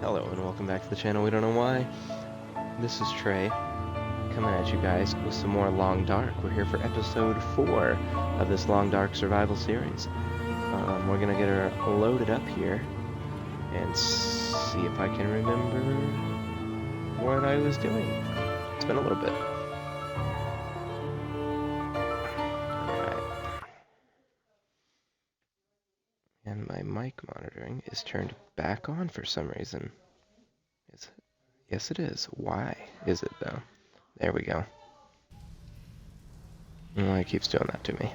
Hello and welcome back to the channel. We don't know why. This is Trey, coming at you guys with some more Long Dark. We're here for episode 4 of this Long Dark survival series. We're gonna get her loaded up here and see if I can remember what I was doing. It's been a little bit. Alright. And my mic monitoring is turned back on for some reason. Is it? Yes, it is. Why is it though? There we go. Oh, it keeps doing that to me.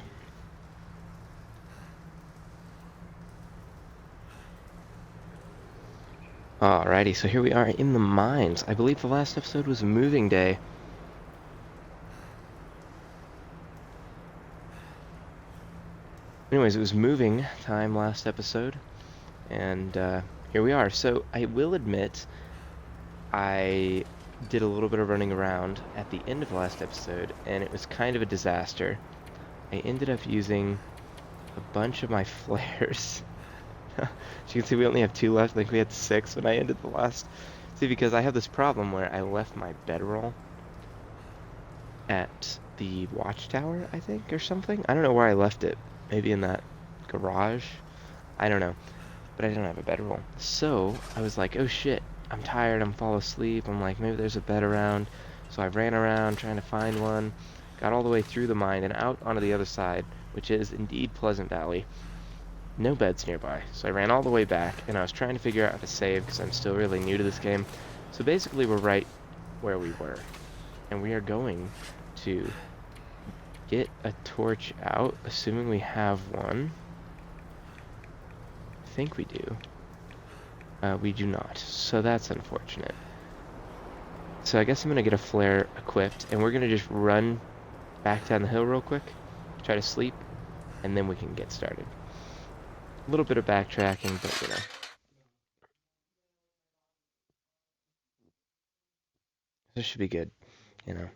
Alrighty, so here we are in the mines. I believe the last episode was moving day. Anyways, it was moving time last episode, and here we are. So I will admit, I did a little bit of running around at the end of the last episode, and it was kind of a disaster. I ended up using a bunch of my flares. As you can see, we only have 2 left. I think we had 6 when I ended the last. See, because I have this problem where I left my bedroll at the watchtower, I think, or something. I don't know where I left it. Maybe in that garage. I don't know. But I didn't have a bedroll. So I was like, oh shit, I'm tired, I'm falling asleep. I'm like, maybe there's a bed around. So I ran around trying to find one. Got all the way through the mine and out onto the other side, which is indeed Pleasant Valley. No beds nearby. So I ran all the way back, and I was trying to figure out how to save because I'm still really new to this game. So basically we're right where we were. And we are going to get a torch out, assuming we have one. I think we do. We do not, so that's unfortunate. So I guess I'm going to get a flare equipped, and we're going to just run back down the hill real quick, try to sleep, and then we can get started. A little bit of backtracking, but you know. This should be good, you know.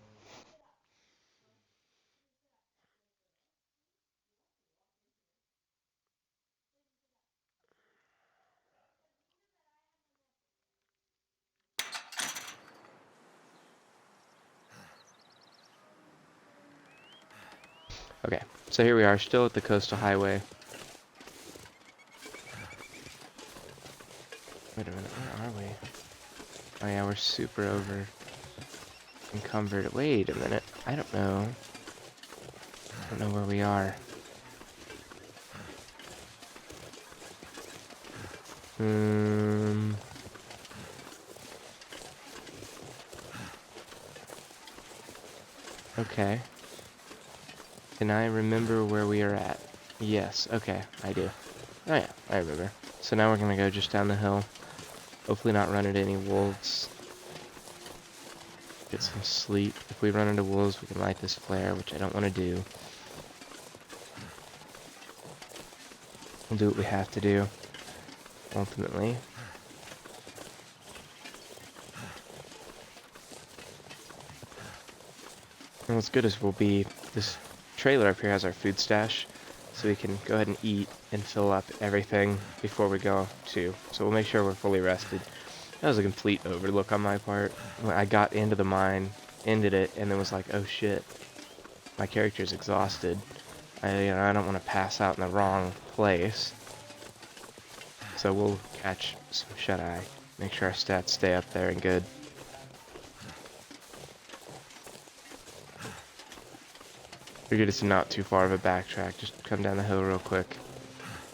Okay, so here we are, still at the coastal highway. Wait a minute, where are we? Oh yeah, we're super over encumbered. Wait a minute, I don't know. I don't know where we are. Okay. Can I remember where we are at? Yes, okay, I do. Oh yeah, I remember. So now we're gonna go just down the hill. Hopefully not run into any wolves. Get some sleep. If we run into wolves, we can light this flare, which I don't want to do. We'll do what we have to do, ultimately. And what's good is this trailer up here has our food stash, so we can go ahead and eat and fill up everything before we go too. So we'll make sure we're fully rested. That was a complete overlook on my part. When I got into the mine, ended it, and then was like, oh shit, my character's exhausted. I don't want to pass out in the wrong place. So we'll catch some shut-eye. Make sure our stats stay up there and good. Figured it's not too far of a backtrack. Just come down the hill real quick.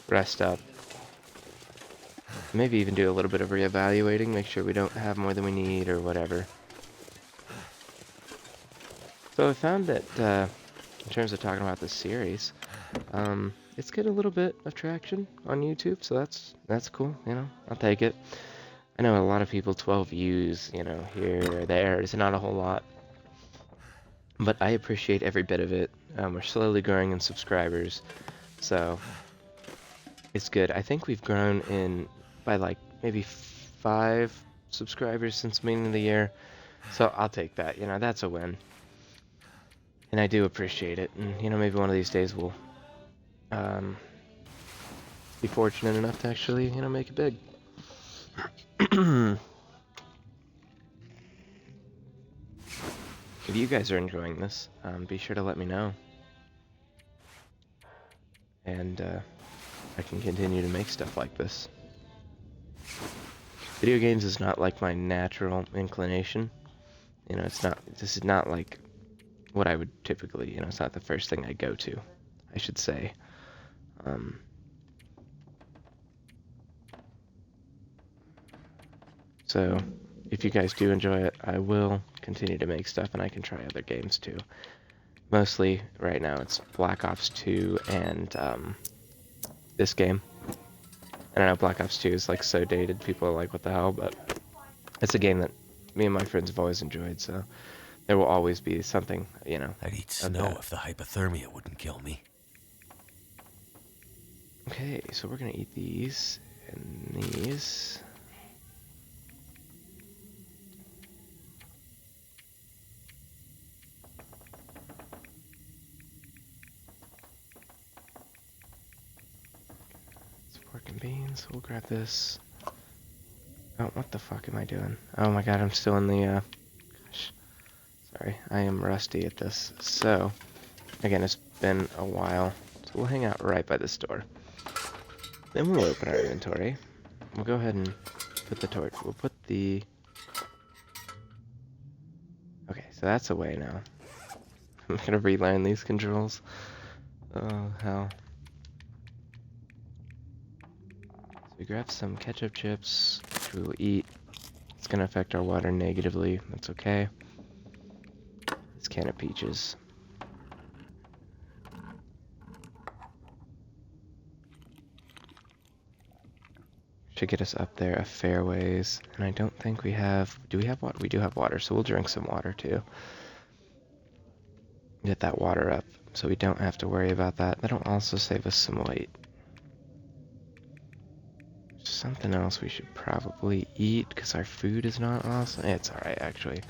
Rest up. Maybe even do a little bit of reevaluating. Make sure we don't have more than we need or whatever. So I found that, in terms of talking about this series, it's getting a little bit of traction on YouTube, so that's cool, you know, I'll take it. I know a lot of people, 12 views, you know, here or there, it's not a whole lot. But I appreciate every bit of it. We're slowly growing in subscribers, so it's good. I think we've grown by like maybe 5 subscribers since the beginning of the year, so I'll take that, you know, that's a win. And I do appreciate it, and you know, maybe one of these days we'll be fortunate enough to actually, you know, make it big. If you guys are enjoying this, be sure to let me know. And I can continue to make stuff like this. Video games is not like my natural inclination. You know, this is not like what I would typically, it's not the first thing I go to, I should say. So, if you guys do enjoy it, I will continue to make stuff and I can try other games too. Mostly, right now, it's Black Ops 2 and this game. And I know Black Ops 2 is like so dated, people are like, what the hell, but it's a game that me and my friends have always enjoyed, so there will always be something, I'd eat of snow that. if the hypothermia wouldn't kill me. Okay, so we're gonna eat these and these. It's pork and beans. We'll grab this. Oh, what the fuck am I doing? Oh my god, I'm still in the, gosh. Sorry, I am rusty at this. So, again, it's been a while. So we'll hang out right by this door. Then we'll open our inventory. We'll go ahead and put the torch. We'll put the... Okay, so that's away now. I'm gonna relearn these controls. Oh, hell. So we grab some ketchup chips, which we will eat. It's gonna affect our water negatively. That's okay. This can of peaches. Should get us up there a fair ways. And I don't think we have... Do we have water? We do have water, so we'll drink some water too. Get that water up, so we don't have to worry about that. That'll also save us some weight. Something else we should probably eat, because our food is not awesome. It's alright, actually.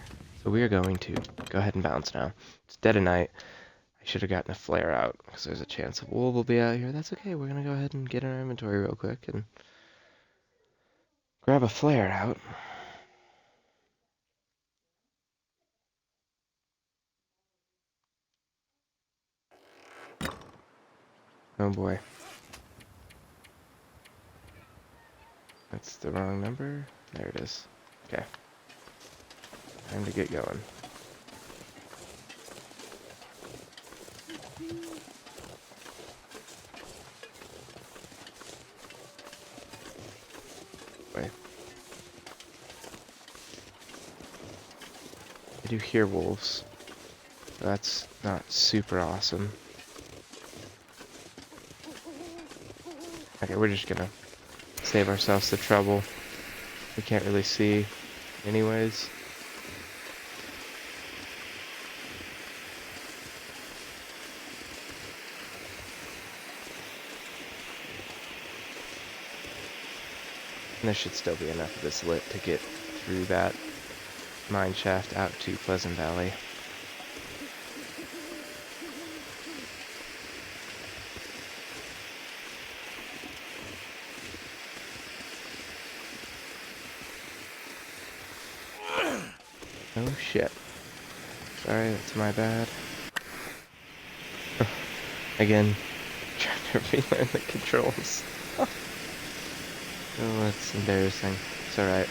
So we are going to go ahead and bounce now. It's dead of night. I should have gotten a flare out, because there's a chance a wolf will be out here. That's okay, we're going to go ahead and get our inventory real quick and grab a flare out. Oh boy. That's the wrong number. There it is. Okay. Time to get going. Wait. I do hear wolves. That's not super awesome. Okay, we're just gonna save ourselves the trouble. We can't really see anyways. And there should still be enough of this lit to get through that mine shaft out to Pleasant Valley. Oh shit. Sorry, that's my bad. Again, trying to relearn the controls. Oh, that's embarrassing. It's alright.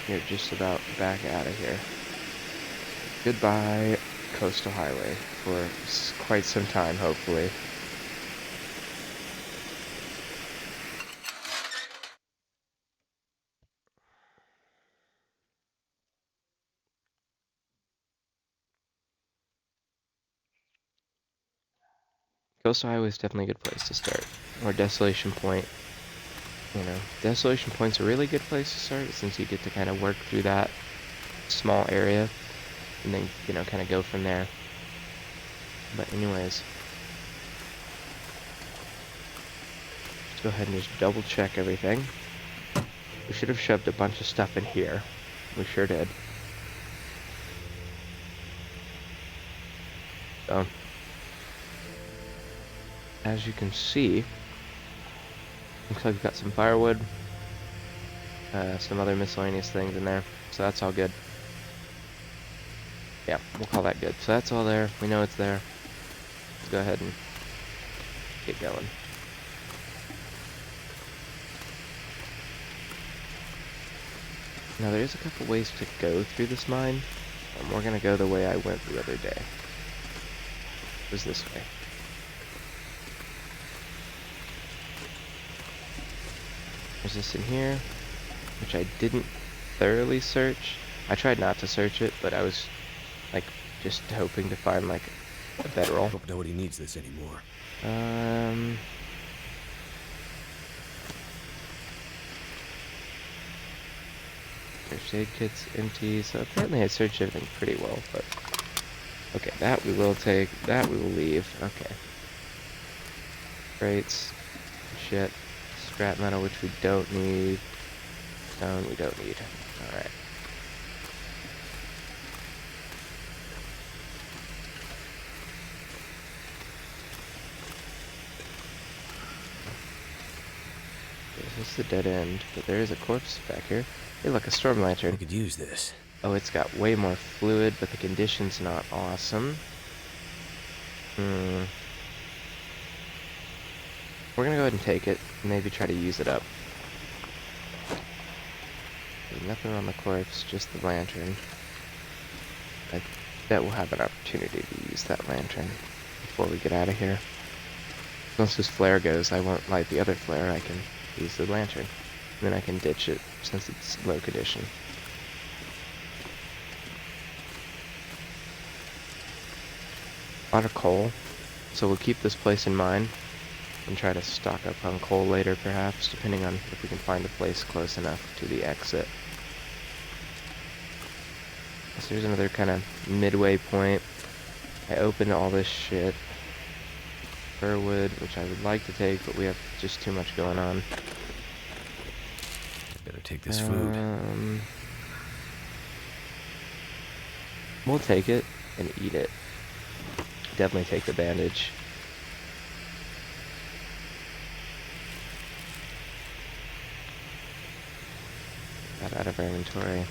You're just about back out of here. Goodbye, Coastal Highway, for quite some time, hopefully. Coastal Highway is definitely a good place to start. Or Desolation Point. Desolation Point's a really good place to start, since you get to kind of work through that small area, and then, kind of go from there. But anyways, let's go ahead and just double check everything. We should have shoved a bunch of stuff in here. We sure did. So, as you can see, Looks like we've got some firewood, some other miscellaneous things in there, so that's all good. Yeah, we'll call that good. So that's all there. We know it's there. Let's go ahead and get going. Now there is a couple ways to go through this mine. We're gonna go the way I went the other day. It was this way. There's this in here, which I didn't thoroughly search. I tried not to search it, but I was like just hoping to find like a bedroll. Hope nobody needs this anymore. First aid kit's empty, so apparently I searched everything pretty well, but okay, that we will take, that we will leave. Okay. Crates, shit, scrap metal, which we don't need. Stone we don't need. Alright. This is the dead end, but there is a corpse back here. Hey, look, a storm lantern. We could use this. Oh, it's got way more fluid, but the condition's not awesome. We're gonna go ahead and take it, and maybe try to use it up. There's nothing on the corpse, just the lantern. I bet we'll have an opportunity to use that lantern before we get out of here. Once this flare goes, I won't light the other flare, I can use the lantern. And then I can ditch it, since it's low condition. A lot of coal, so we'll keep this place in mind and try to stock up on coal later perhaps, depending on if we can find a place close enough to the exit. So here's another kind of midway point. I opened all this shit. Firwood, which I would like to take, but we have just too much going on. I better take this food. We'll take it and eat it. Definitely take the bandage. Got out of our inventory.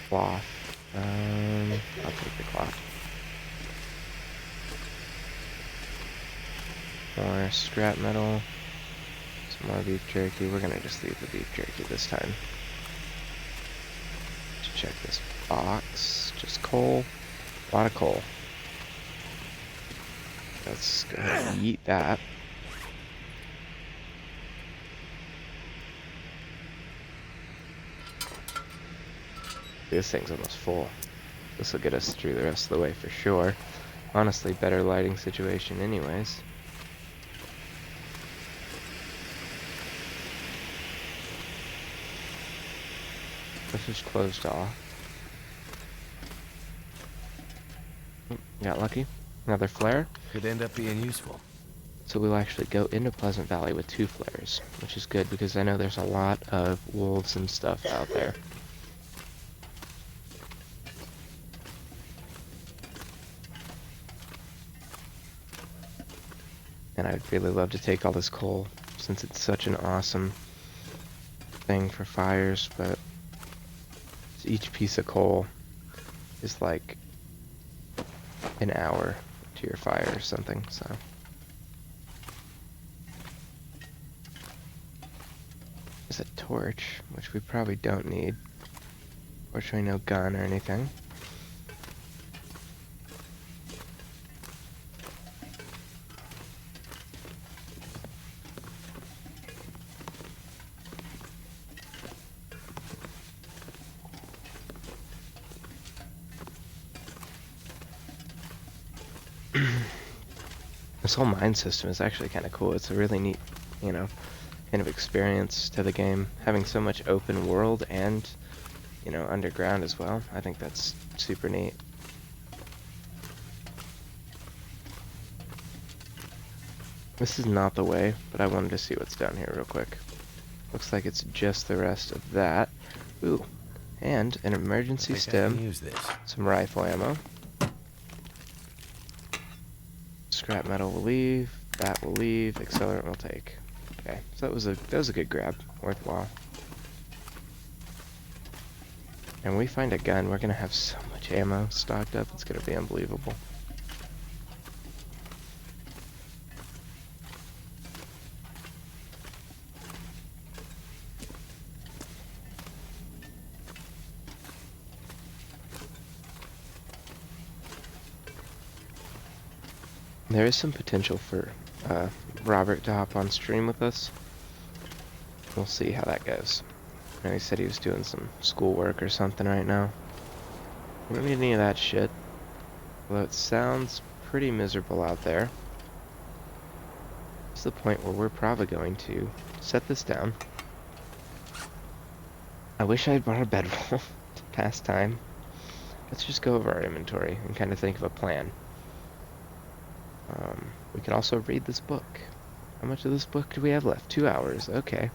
Cloth. I'll take the cloth. More scrap metal. Some more beef jerky. We're gonna just leave the beef jerky this time. To check this box. Just coal. A lot of coal. Let's go ahead and eat that. This thing's almost full. This will get us through the rest of the way for sure. Honestly, better lighting situation anyways. This is closed off. Got lucky. Another flare. Could end up being useful. So we'll actually go into Pleasant Valley with 2 flares, which is good because I know there's a lot of wolves and stuff out there. And I'd really love to take all this coal since it's such an awesome thing for fires, but each piece of coal is like an hour to your fire or something, so. There's a torch, which we probably don't need. Fortunately, no gun or anything. This whole mine system is actually kind of cool. It's a really neat, you know, kind of experience to the game. Having so much open world and, you know, underground as well. I think that's super neat. This is not the way, but I wanted to see what's down here real quick. Looks like it's just the rest of that. Ooh, and an emergency stim. Use this. Some rifle ammo. Scrap metal will leave. That will leave. Accelerant will take. Okay, so that was a good grab. Worthwhile. And we find a gun, we're gonna have so much ammo stocked up, it's gonna be unbelievable. There is some potential for Robert to hop on stream with us. We'll see how that goes. I know he said he was doing some schoolwork or something right now. We don't need any of that shit. Although it sounds pretty miserable out there. It's the point where we're probably going to set this down. I wish I had brought a bedroll to pass time. Let's just go over our inventory and kind of think of a plan. We could also read this book. How much of this book do we have left? 2 hours. Okay.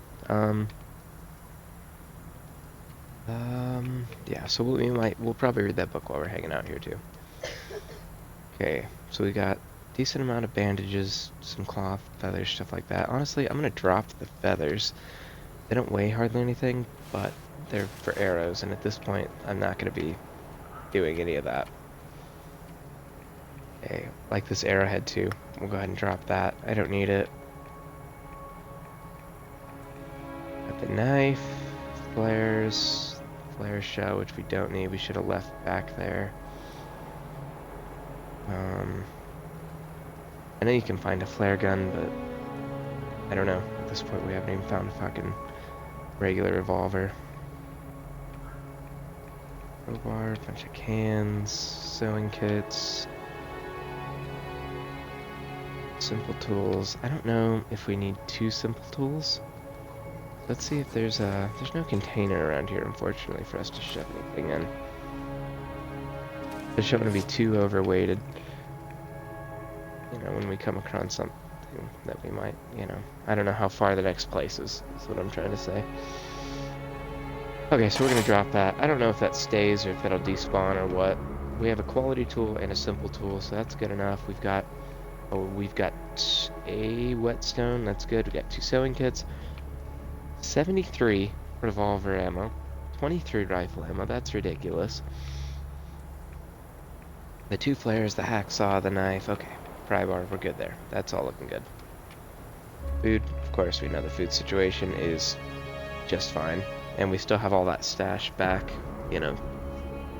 Yeah, so we'll probably read that book while we're hanging out here too. Okay, so we got a decent amount of bandages, some cloth, feathers, stuff like that. Honestly, I'm gonna drop the feathers. They don't weigh hardly anything, but they're for arrows, and at this point, I'm not gonna be doing any of that. Okay, like this arrowhead too. We'll go ahead and drop that. I don't need it. Got the knife, flares, flare shell, which we don't need. We should have left back there. I know you can find a flare gun, but I don't know. At this point, we haven't even found a fucking regular revolver. Crowbar, bunch of cans, sewing kits, simple tools. I don't know if we need 2 simple tools. Let's see if there's no container around here, unfortunately, for us to shove anything in. There's going to be too overweighted. You know, when we come across something that we might, you know, I don't know how far the next place is what I'm trying to say. Okay, so we're going to drop that. I don't know if that stays or if that'll despawn or what. We have a quality tool and a simple tool, so that's good enough. We've got a whetstone, that's good. We got 2 sewing kits, 73 revolver ammo, 23 rifle ammo, that's ridiculous. The 2 flares, the hacksaw, the knife, okay. Pry bar, we're good there. That's all looking good. Food, of course, we know the food situation is just fine. And we still have all that stash back, you know,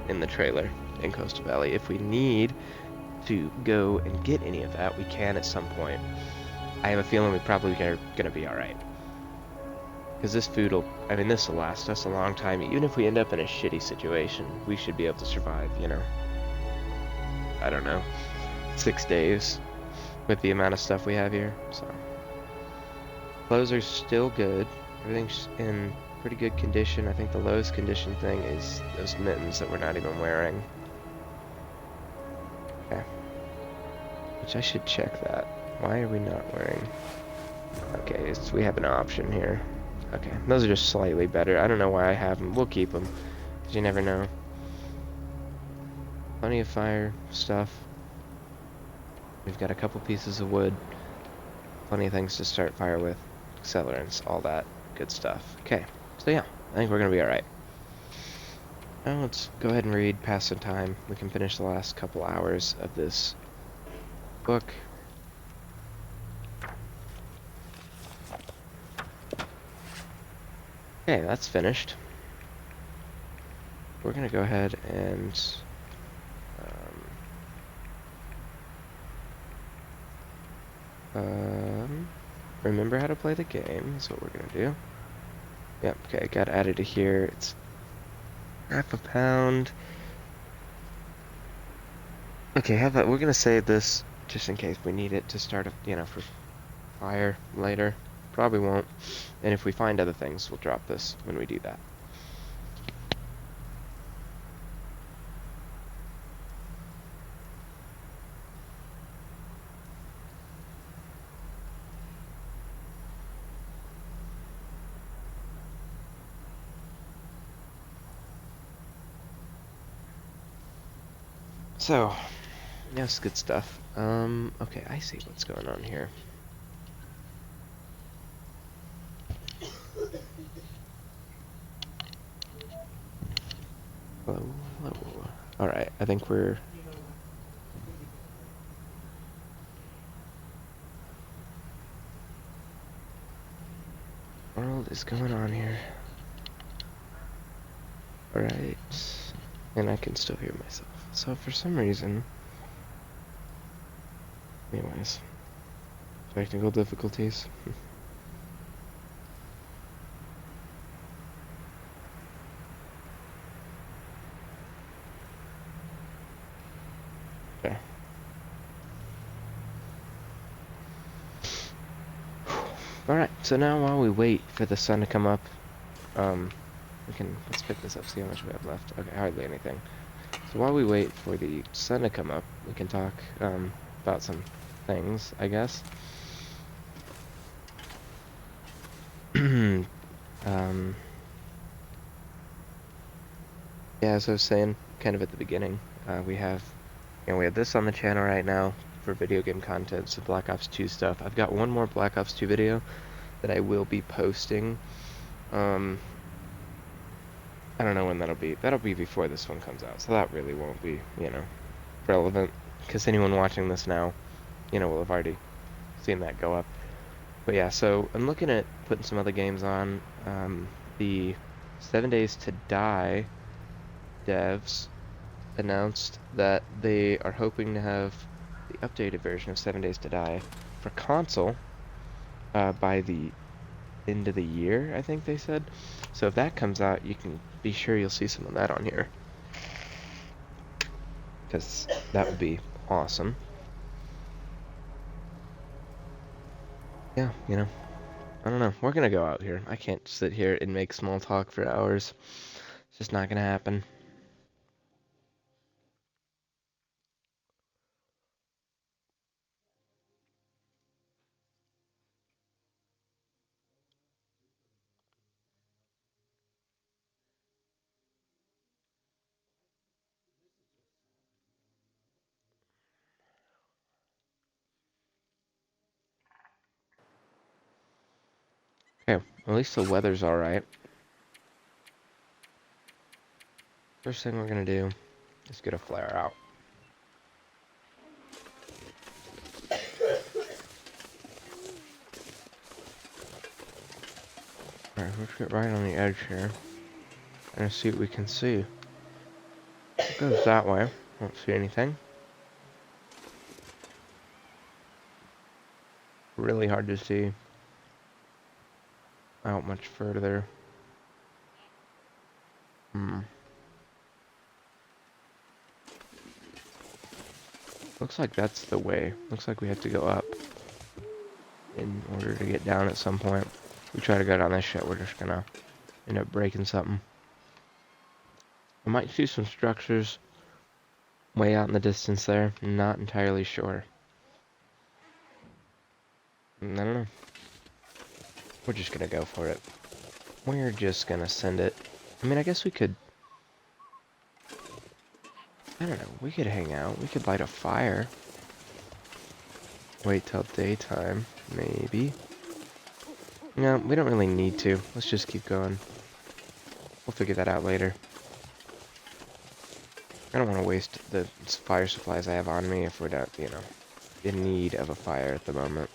in the trailer in Coastal Valley. If we need to go and get any of that, we can at some point. I have a feeling we probably are going to be alright. Because this food will, I mean, this will last us a long time. Even if we end up in a shitty situation, we should be able to survive, you know. I don't know. 6 days with the amount of stuff we have here, so. Clothes are still good. Everything's in pretty good condition. I think the lowest condition thing is those mittens that we're not even wearing. Okay. Which I should check that. Why are we not wearing? Okay, we have an option here. Okay, those are just slightly better. I don't know why I have them. We'll keep them, because you never know. Plenty of fire stuff. We've got a couple pieces of wood. Plenty of things to start fire with. Accelerants, all that good stuff. Okay, so yeah, I think we're going to be alright. Now let's go ahead and read, pass some time. We can finish the last couple hours of this book. Okay, that's finished. We're going to go ahead and remember how to play the game is what we're gonna do. Yep, okay, got added to here. It's half a pound. Okay, we're gonna save this just in case we need it to start, you know, for fire later. Probably won't. And if we find other things, we'll drop this when we do that. So, that's good stuff. Okay, I see what's going on here. think we're... What world is going on here? Alright. And I can still hear myself. So for some reason... Anyways. Technical difficulties. Okay. Alright, so now while we wait for the sun to come up, let's pick this up, see how much we have left. Okay, hardly anything. So while we wait for the sun to come up, we can talk, about some things, I guess. Yeah, as I was saying, kind of at the beginning, we have this on the channel right now for video game content, so Black Ops 2 stuff. I've got one more Black Ops 2 video that I will be posting. I don't know when that'll be. That'll be before this one comes out, so that really won't be, relevant, because anyone watching this now, will have already seen that go up. But yeah, so I'm looking at putting some other games on. The 7 Days to Die devs announced that they are hoping to have the updated version of 7 Days to Die for console by the end of the year, I think they said. So if that comes out, you can be sure you'll see some of that on here, because that would be awesome. Yeah, I don't know. We're gonna go out here. I can't sit here and make small talk for hours. It's just not gonna happen. Okay, at least the weather's alright. First thing we're gonna do is get a flare out. Alright, let's get right on the edge here and see what we can see. It goes that way. Don't see anything. Really hard to see out much further. Looks like that's the way. Looks like we have to go up in order to get down at some point. If we try to go down this shit, we're just gonna end up breaking something. I might see some structures way out in the distance there. Not entirely sure. I don't know. We're just gonna go for it. We're just gonna send it. I mean, I guess we could... I don't know. We could hang out. We could light a fire. Wait till daytime, maybe. No, we don't really need to. Let's just keep going. We'll figure that out later. I don't want to waste the fire supplies I have on me if we're not, in need of a fire at the moment.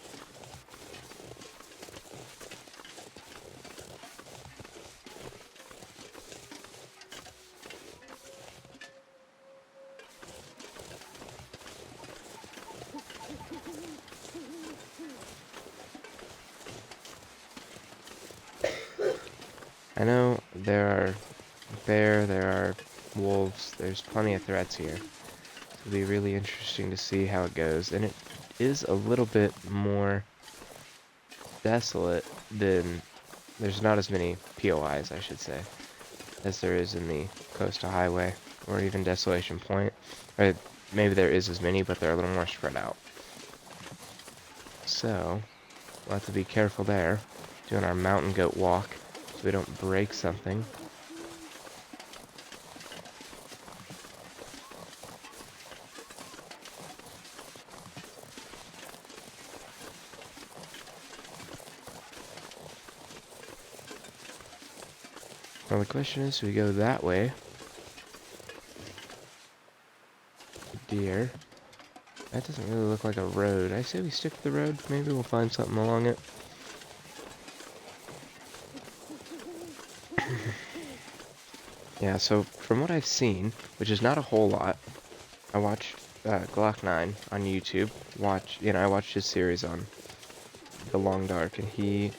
I know there are there are wolves, there's plenty of threats here. It'll be really interesting to see how it goes, and it is a little bit more desolate than... There's not as many POIs, I should say, as there is in the Coastal Highway, or even Desolation Point. Or maybe there is as many, but they're a little more spread out. So, we'll have to be careful there, doing our mountain goat walk, so we don't break something. Well, the question is, do we go that way? deer. That doesn't really look like a road. I say we stick to the road. Maybe we'll find something along it. Yeah, so from what I've seen, which is not a whole lot, I watched Glock 9 on YouTube. I watched his series on the Long Dark, and he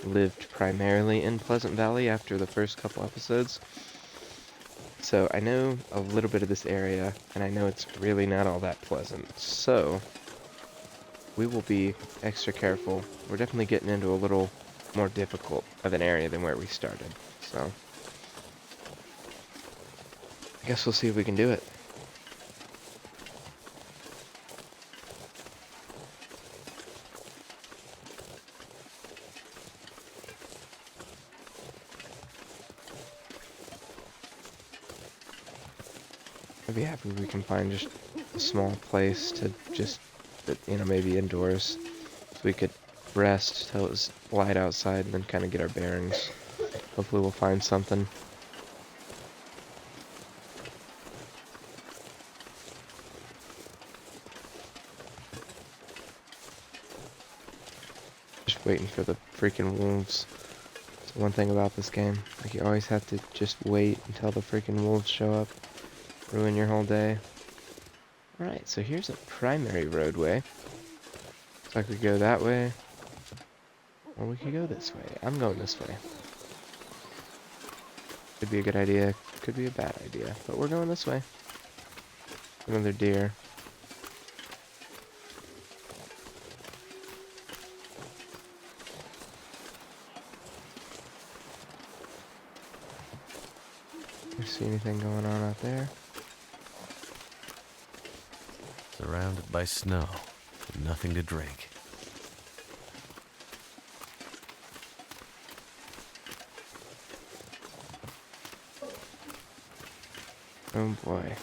lived primarily in Pleasant Valley after the first couple episodes. So I know a little bit of this area, and I know it's really not all that pleasant. So we will be extra careful. We're definitely getting into a little more difficult of an area than where we started. So I guess we'll see if we can do it. I'd be happy if we can find just a small place to just, maybe indoors, so we could rest till it was light outside and then kind of get our bearings. Hopefully we'll find something. Just waiting for the freaking wolves. It's one thing about this game. Like, you always have to just wait until the freaking wolves show up. Ruin your whole day. Alright, so here's a primary roadway. So I could go that way. Or we could go this way. I'm going this way. Could be a good idea, could be a bad idea. But we're going this way. Another deer. You see anything going on out there? Surrounded by snow, and nothing to drink. Oh boy.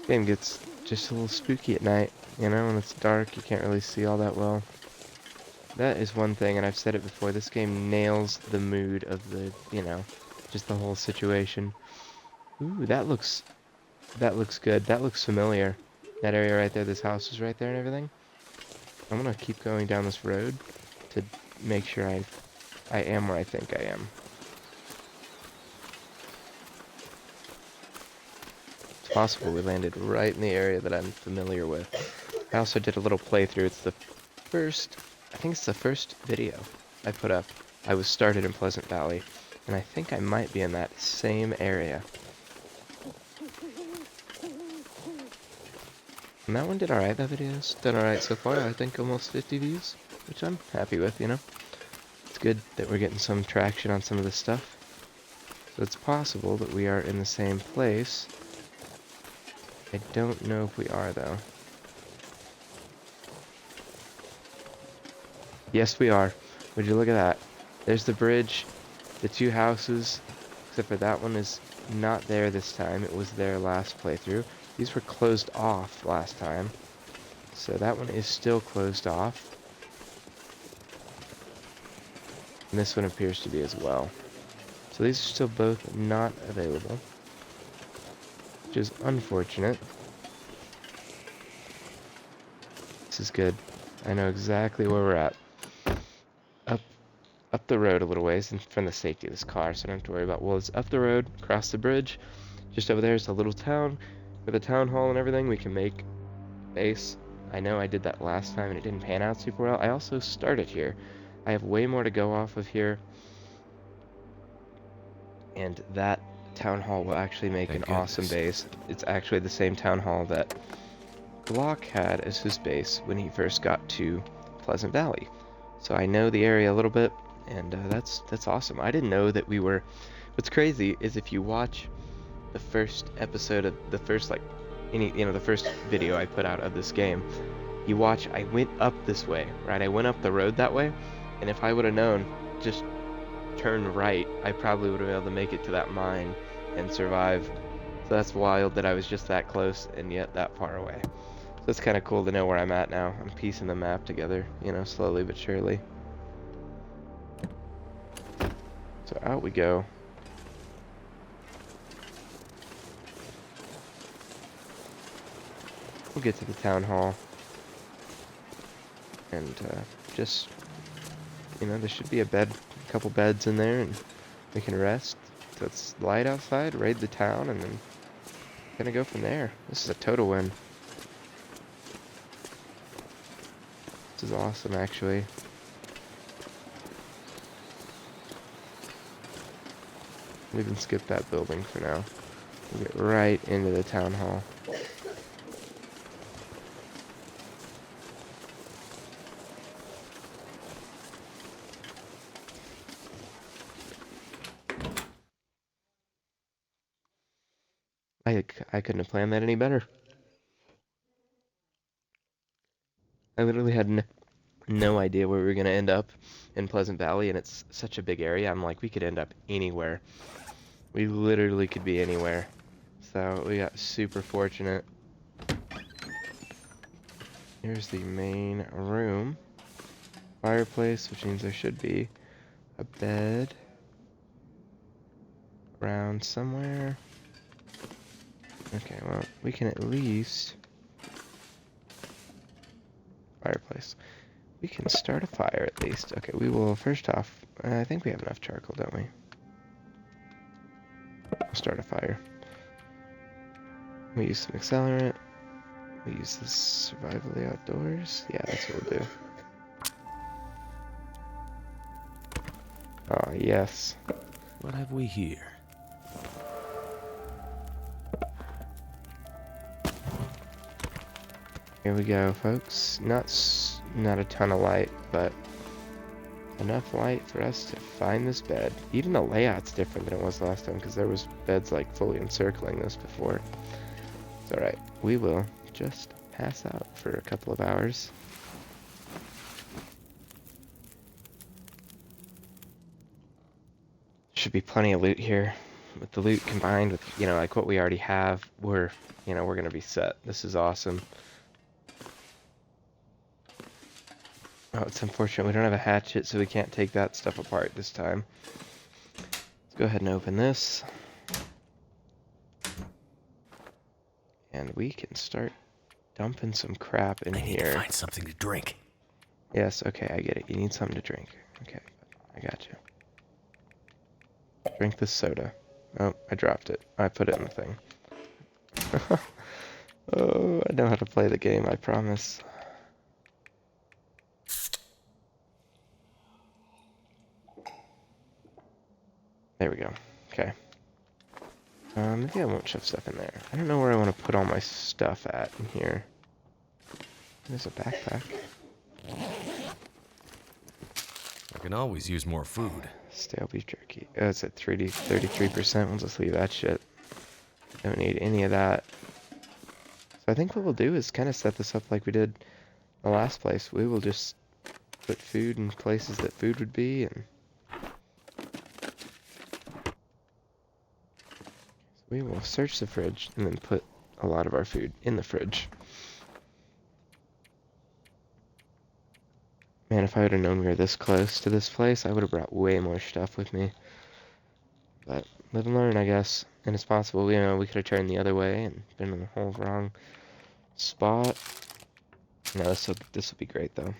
Game gets just a little spooky at night. When it's dark, you can't really see all that well. That is one thing, and I've said it before, this game nails the mood of the, just the whole situation. Ooh, that looks good. That looks familiar. That area right there, this house is right there and everything. I'm gonna keep going down this road to make sure I am where I think I am. It's possible we landed right in the area that I'm familiar with. I also did a little playthrough. I think it's the first video I put up. I was started in Pleasant Valley, and I think I might be in that same area. And that one did alright, that video's done alright so far. I think almost 50 views, which I'm happy with, It's good that we're getting some traction on some of this stuff. So it's possible that we are in the same place. I don't know if we are, though. Yes, we are. Would you look at that? There's the bridge, the two houses, except for that one is not there this time. It was there last playthrough. These were closed off last time, so that one is still closed off. And this one appears to be as well. So these are still both not available, which is unfortunate. This is good. I know exactly where we're at. Up the road a little ways, and from the safety of this car, so I don't have to worry about wolves. Up the road, across the bridge, just over there is a little town with a town hall and everything. We can make base. I know I did that last time and it didn't pan out super well. I also started here. I have way more to go off of here, and that town hall will actually make an awesome base. It's actually the same town hall that Glock had as his base when he first got to Pleasant Valley. So I know the area a little bit, and that's awesome. I didn't know that we were... What's crazy is if you watch the first episode of the first, the first video I put out of this game, you watch, I went up this way, right? I went up the road that way, and if I would have known, just turn right, I probably would have been able to make it to that mine and survive. So that's wild that I was just that close and yet that far away. So it's kind of cool to know where I'm at now. I'm piecing the map together, slowly but surely. So out we go. we'll get to the town hall. And just, there should be a couple beds in there, and we can rest. So it's light outside, raid the town, and then gonna go from there. This is a total win. This is awesome, actually. We can skip that building for now. We'll get right into the town hall. I couldn't have planned that any better. I literally had no idea where we were going to end up in Pleasant Valley, and it's such a big area. I'm like, we could end up anywhere. We literally could be anywhere. So we got super fortunate. Here's the main room. Fireplace, which means there should be a bed around somewhere. Okay, well, we can at least... Fireplace. We can start a fire at least. Okay, we will first off... I think we have enough charcoal, don't we? We'll start a fire. We use some accelerant. We use this survival of the outdoors. Yeah, that's what we'll do. Oh, yes. What have we here? Here we go, folks. Not a ton of light, but enough light for us to find this bed. Even the layout's different than it was last time, because there was beds like fully encircling this before. It's alright. We will just pass out for a couple of hours. Should be plenty of loot here. With the loot combined with, like what we already have, we're gonna be set. This is awesome. Oh, it's unfortunate we don't have a hatchet, so we can't take that stuff apart this time. Let's go ahead and open this. And we can start dumping some crap in here. I need to find something to drink. Yes, okay, I get it. You need something to drink. Okay, I got you. Drink this soda. Oh, I dropped it. I put it in the thing. Oh, I know how to play the game, I promise. There we go. Okay. Maybe I won't shove stuff in there. I don't know where I want to put all my stuff at in here. There's a backpack. I can always use more food. Stale beef jerky. Oh, it's at 33%. We'll just leave that shit. Don't need any of that. So I think what we'll do is kind of set this up like we did the last place. We will just put food in places that food would be, and we will search the fridge and then put a lot of our food in the fridge. Man, if I would have known we were this close to this place, I would have brought way more stuff with me. But live and learn, I guess. And it's possible, we could have turned the other way and been in the whole wrong spot. No, this will be great though.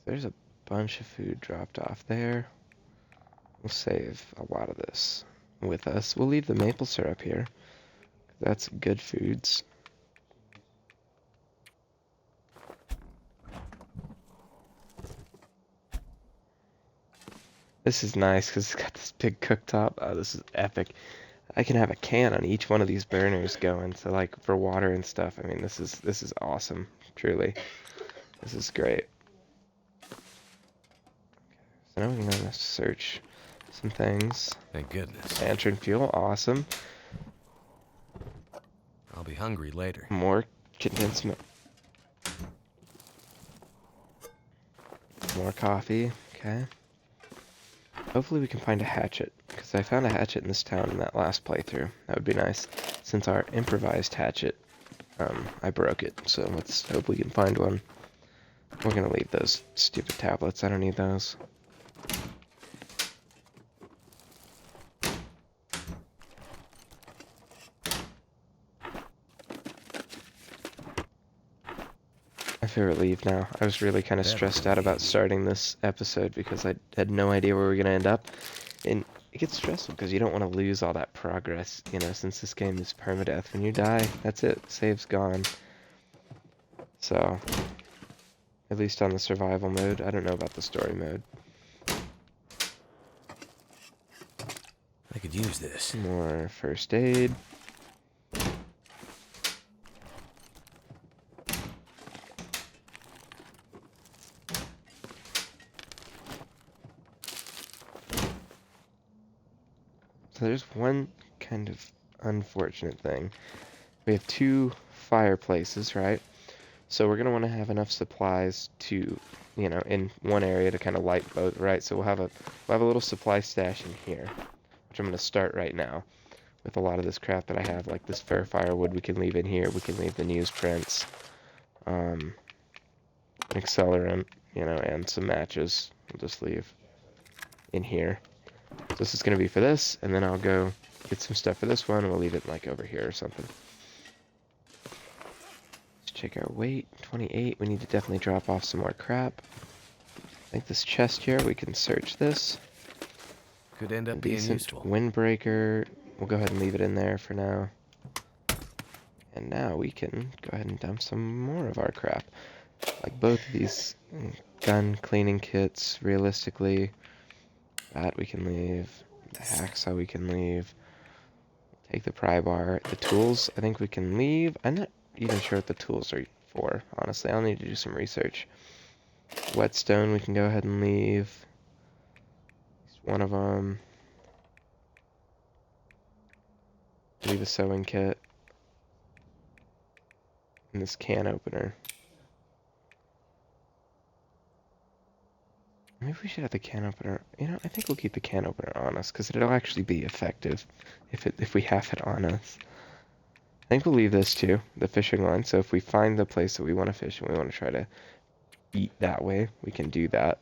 There's a bunch of food dropped off there. We'll save a lot of this with us. We'll leave the maple syrup here. That's good foods. This is nice because it's got this big cooktop. Oh, this is epic. I can have a can on each one of these burners going, so like for water and stuff. I mean, this is awesome. Truly, this is great. So now we can go and search some things. Thank goodness. Lantern fuel, awesome. I'll be hungry later. More condensed milk. More coffee, okay. Hopefully we can find a hatchet, because I found a hatchet in this town in that last playthrough. That would be nice. Since our improvised hatchet, I broke it, so let's hope we can find one. We're gonna leave those stupid tablets. I don't need those. I feel relieved now. I was really kind of That'll stressed come out in about handy. starting this episode because I had no idea where we were gonna end up. And it gets stressful because you don't want to lose all that progress, you know, since this game is permadeath. When you die, that's it. Save's gone. So, at least on the survival mode. I don't know about the story mode. I could use this. More first aid. So there's one kind of unfortunate thing. We have two fireplaces, right? So we're going to want to have enough supplies to, you know, in one area to kind of light both, right? So we'll have a little supply stash in here, which I'm going to start right now with a lot of this crap that I have, like this fair firewood we can leave in here. We can leave the newsprints, accelerant, you know, and some matches. We'll just leave in here. So this is going to be for this, and then I'll go get some stuff for this one, and we'll leave it like over here or something. Let's check our weight. 28. We need to definitely drop off some more crap. I think this chest here, we can search this. Could end A up being decent useful. windbreaker. We'll go ahead and leave it in there for now. And now we can go ahead and dump some more of our crap. Like both of these gun cleaning kits, realistically. That we can leave. The hacksaw we can leave. Take the pry bar. The tools, I think we can leave. I'm not even sure what the tools are for, honestly. I'll need to do some research. Whetstone we can go ahead and leave. One of them. Leave a sewing kit. And this can opener. Maybe we should have the can opener. You know, I think we'll keep the can opener on us because it'll actually be effective if we have it on us. I think we'll leave this too, the fishing line. So if we find the place that we want to fish and we want to try to eat that way, we can do that.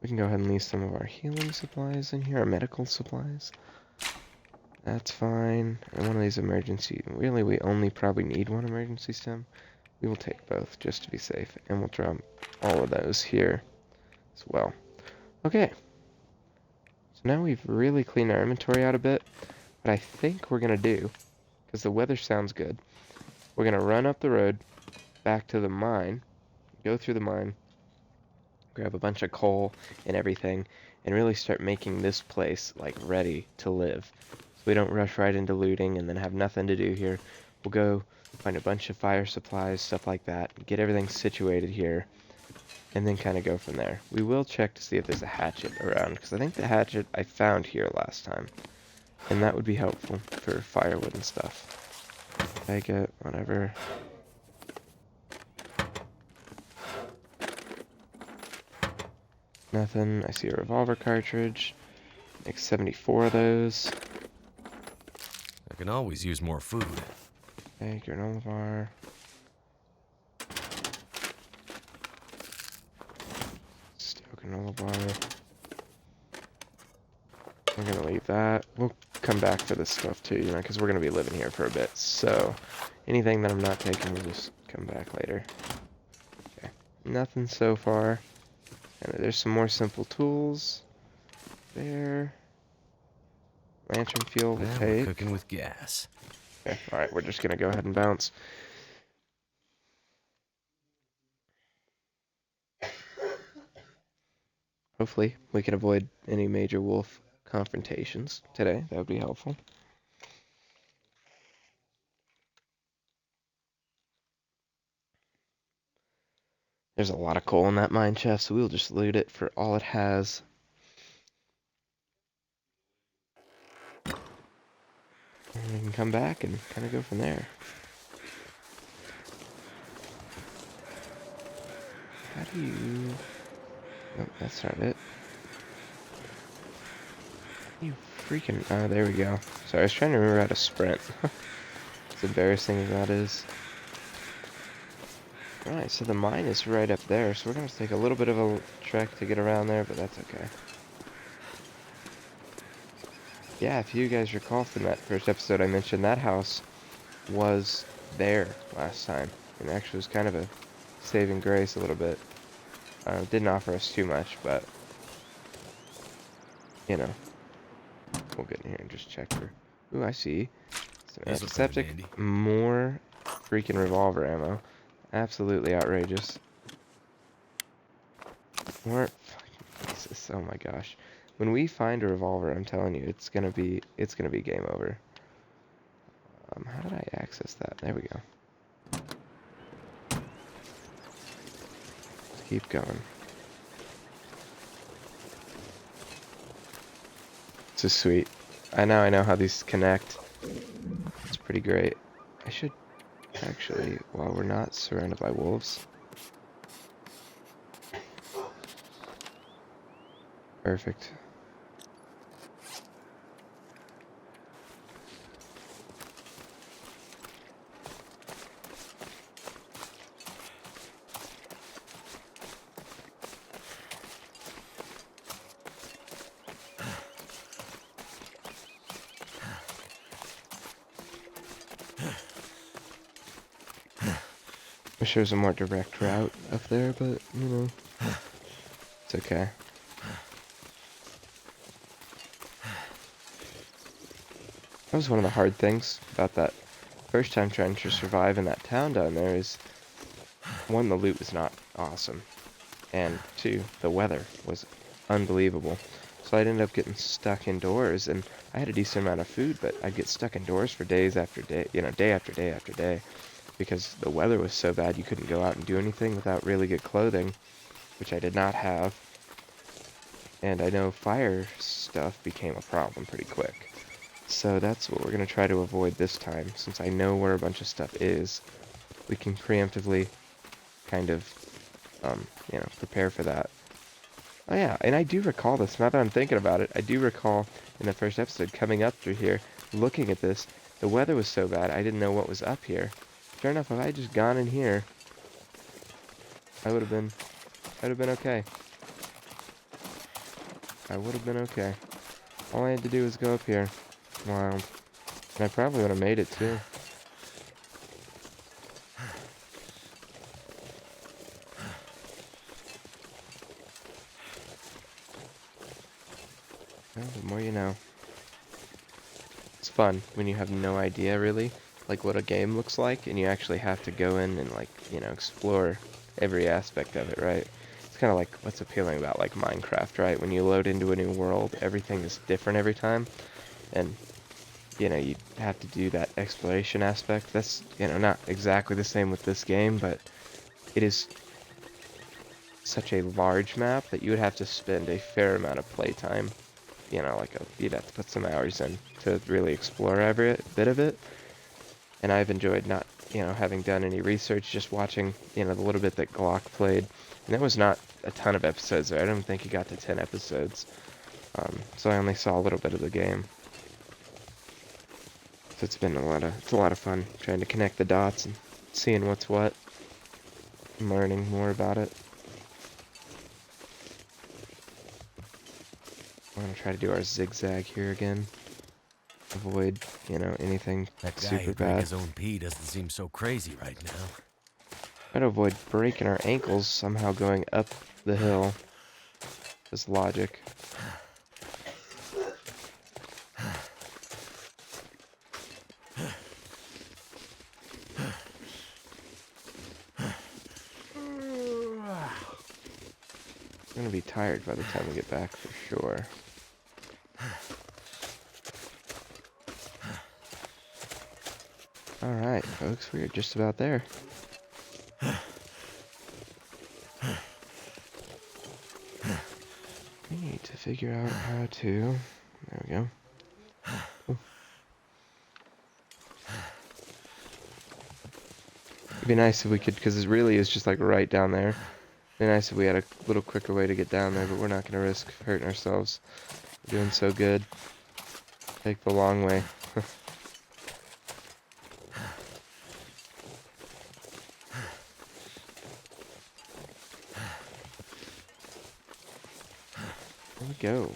We can go ahead and leave some of our healing supplies in here, our medical supplies. That's fine. And one of these emergency, really we only probably need one emergency stem. We will take both just to be safe. And we'll drop all of those here as well. Okay. So now we've really cleaned our inventory out a bit. What I think we're going to do, because the weather sounds good, we're going to run up the road back to the mine, go through the mine, grab a bunch of coal and everything, and really start making this place, like, ready to live. So we don't rush right into looting and then have nothing to do here. We'll go find a bunch of fire supplies, stuff like that, get everything situated here, and then kind of go from there. We will check to see if there's a hatchet around, because I think the hatchet I found here last time, and that would be helpful for firewood and stuff. Take it, whatever. Nothing. I see a revolver cartridge. Make 74 of those. I can always use more food. Okay, granola bar. Still granola bar. We're gonna leave that. We'll come back for this stuff too, you know, because we're gonna be living here for a bit. So, anything that I'm not taking, we'll just come back later. Okay, nothing so far. And there's some more simple tools. There. Lantern fuel we'll Well, we're take. cooking with gas. Okay, alright, we're just gonna go ahead and bounce. Hopefully, we can avoid any major wolf confrontations today. That would be helpful. There's a lot of coal in that mine chest, so we'll just loot it for all it has. And we can come back and kind of go from there. How do you... Nope, that's not it. You freaking... Oh, there we go. Sorry, I was trying to remember how to sprint. As embarrassing as that is. Alright, so the mine is right up there, so we're going to take a little bit of a trek to get around there, but that's okay. Yeah, if you guys recall from that first episode, I mentioned that house was there last time. And actually was kind of a saving grace a little bit. Didn't offer us too much, but, you know, we'll get in here and just check for... Ooh, I see. Some This'll come in antiseptic, handy. more freaking revolver ammo. Absolutely outrageous. More fucking Jesus, oh my gosh. When we find a revolver, I'm telling you, it's gonna be game over. How did I access that? There we go. Let's keep going. This is sweet. I know how these connect. It's pretty great. I should actually, while we're not surrounded by wolves. Perfect. Wish there was a more direct route up there, but, you know, it's okay. That was one of the hard things about that first time trying to survive in that town down there is, one, the loot was not awesome, and two, the weather was unbelievable. So I'd end up getting stuck indoors, and I had a decent amount of food, but I'd get stuck indoors for days after day, you know, day after day after day, because the weather was so bad you couldn't go out and do anything without really good clothing, which I did not have. And I know fire stuff became a problem pretty quick. So that's what we're going to try to avoid this time. Since I know where a bunch of stuff is, we can preemptively kind of, you know, prepare for that. Oh yeah, and I do recall this, now that I'm thinking about it, I do recall in the first episode coming up through here, looking at this, the weather was so bad I didn't know what was up here. Sure enough, if I had just gone in here, I would have been okay. I would have been okay. All I had to do was go up here. Wild. And I probably would have made it too. Well, the more you know. It's fun when you have no idea really, like what a game looks like, and you actually have to go in and, like, you know, explore every aspect of it, right? It's kind of like what's appealing about, like, Minecraft, right? When you load into a new world, everything is different every time, and, you know, you have to do that exploration aspect. That's, you know, not exactly the same with this game, but it is such a large map that you would have to spend a fair amount of playtime. You know, like, you'd have to put some hours in to really explore every bit of it. And I've enjoyed not, you know, having done any research, just watching, you know, the little bit that Glock played. And there was not a ton of episodes there. I don't think he got to 10 episodes. So I only saw a little bit of the game. So it's been it's a lot of fun trying to connect the dots and seeing what's what and learning more about it. I'm gonna try to do our zigzag here again. Avoid, you know, anything That guy super who drank bad. his own pee doesn't seem so crazy right now. Try to avoid breaking our ankles somehow going up the hill. This logic. I'm gonna be tired by the time we get back for sure. Alright, folks, we are just about there. We need to figure out how to... There we go. Ooh. It'd be nice if we could, because it really is just like right down there. be nice if we had a little quicker way to get down there, but we're not gonna risk hurting ourselves. We're doing so good. Take the long way. There we go.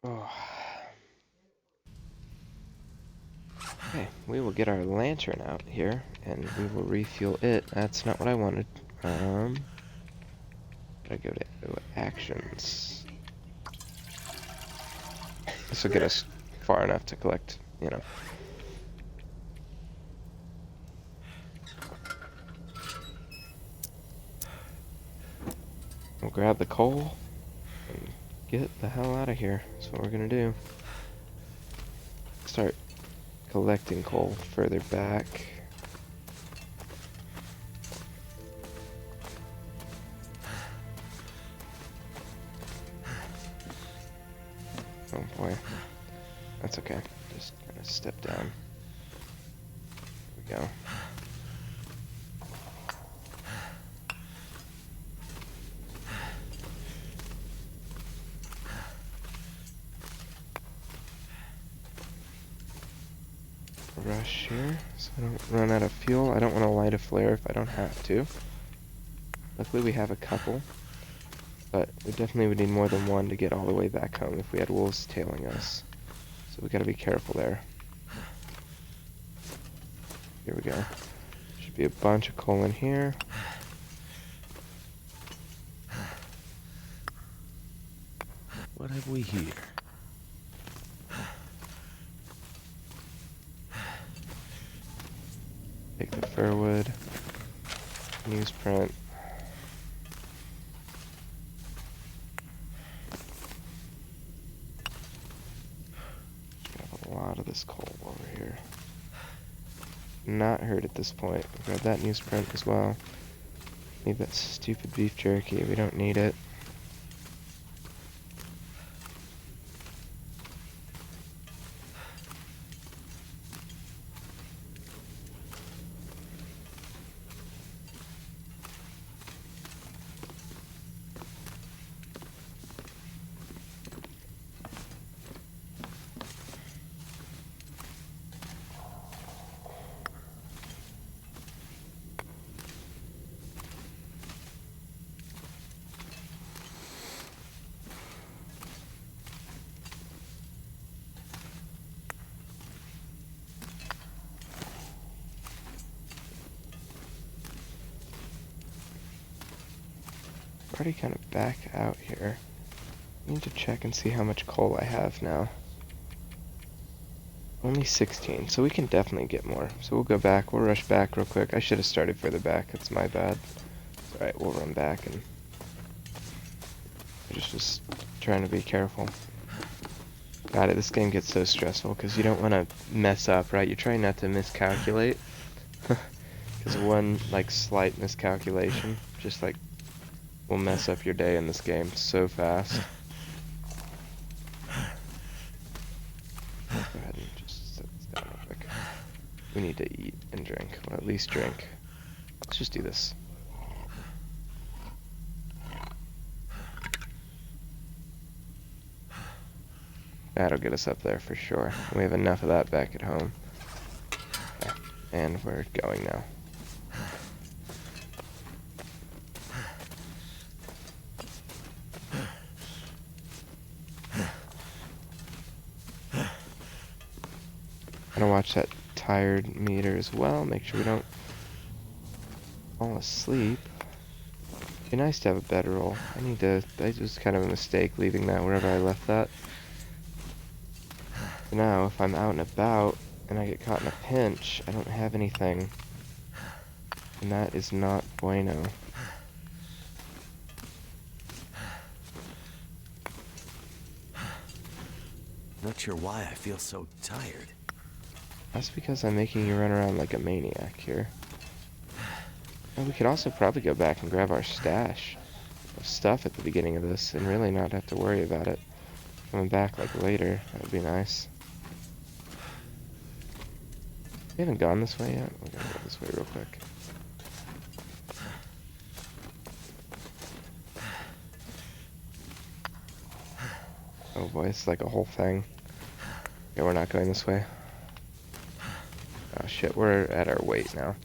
Oh. Okay, we will get our lantern out here, and we will refuel it. That's not what I wanted. Gotta go to actions. This will get us far enough to collect, you know. We'll grab the coal and get the hell out of here. That's what we're gonna do. Start collecting coal further back. Oh boy. That's okay. Just gonna step down. There we go. Rush here so I don't run out of fuel. I don't want to light a flare if I don't have to. Luckily we have a couple, but we definitely would need more than one to get all the way back home if we had wolves tailing us. So we gotta be careful there. Here we go. Should be a bunch of coal in here. What have we here? Take the firwood, newsprint. Grab a lot of this coal over here. Not hurt at this point. Grab that newsprint as well. Need that stupid beef jerky. We don't need it. Already kind of back out here. I need to check and see how much coal I have now. Only 16, so we can definitely get more. So we'll go back, we'll rush back real quick. I should have started further back, that's my bad. Alright, we'll run back and just trying to be careful. Got it, this game gets so stressful because you don't want to mess up, right? You're trying not to miscalculate. Because one, like, slight miscalculation just, like, will mess up your day in this game so fast. Go ahead and just set this down real quick. We need to eat and drink, or at least drink. Let's just do this. That'll get us up there for sure. We have enough of that back at home. Okay. And we're going now. Gonna watch that tired meter as well. Make sure we don't fall asleep. Be nice to have a bedroll. That was kind of a mistake leaving that wherever I left that. So now, if I'm out and about and I get caught in a pinch, I don't have anything. And that is not bueno. Not sure why I feel so tired. That's because I'm making you run around like a maniac here. And we could also probably go back and grab our stash. of stuff at the beginning of this and really not have to worry about it coming back like later. That would be nice. We haven't gone this way yet. We're gonna go this way real quick. Oh boy, it's like a whole thing. Yeah, we're not going this way. Oh shit, we're at our weight now.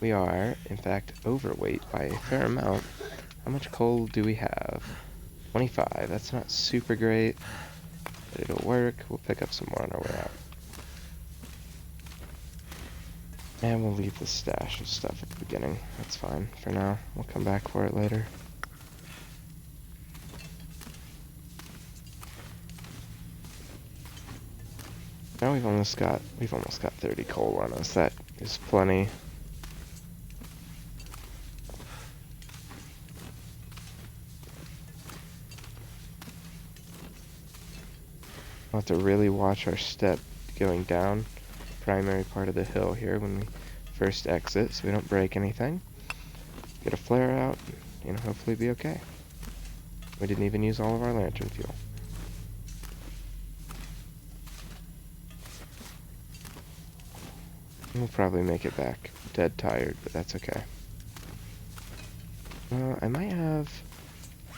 We are, in fact, overweight by a fair amount. How much coal do we have? 25. That's not super great, but it'll work. We'll pick up some more on our way out. And we'll leave the stash of stuff at the beginning. That's fine for now. We'll come back for it later. Now we've almost got 30 coal on us. That is plenty. We'll have to really watch our step going down the primary part of the hill here when we first exit so we don't break anything. Get a flare out, and hopefully be okay. We didn't even use all of our lantern fuel. We'll probably make it back dead tired, but that's okay. I might have...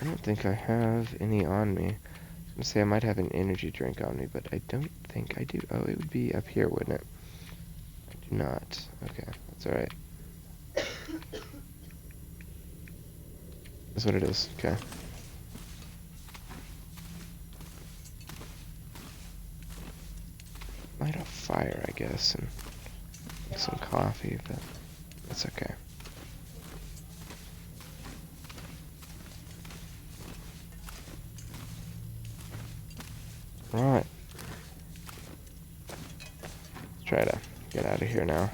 I don't think I have any on me. I was gonna say I might have an energy drink on me, but I don't think I do. Oh, it would be up here, wouldn't it? I do not. Okay, that's alright. That's what it is. Okay. Light a fire, I guess, and make some coffee, but that's okay. Right. Let's try to get out of here now.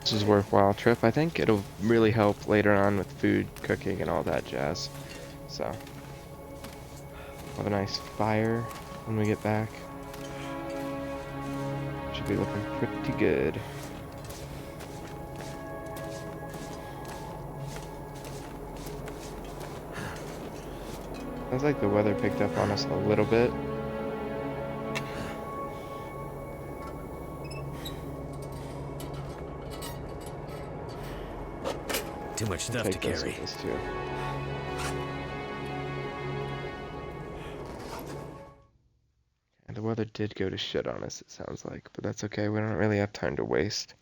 This is a worthwhile trip. I think it'll really help later on with food, cooking, and all that jazz. So, have a nice fire when we get back. Should be looking pretty good. Sounds like the weather picked up on us a little bit. Too much stuff to carry. This too. And the weather did go to shit on us, it sounds like, but that's okay. We don't really have time to waste.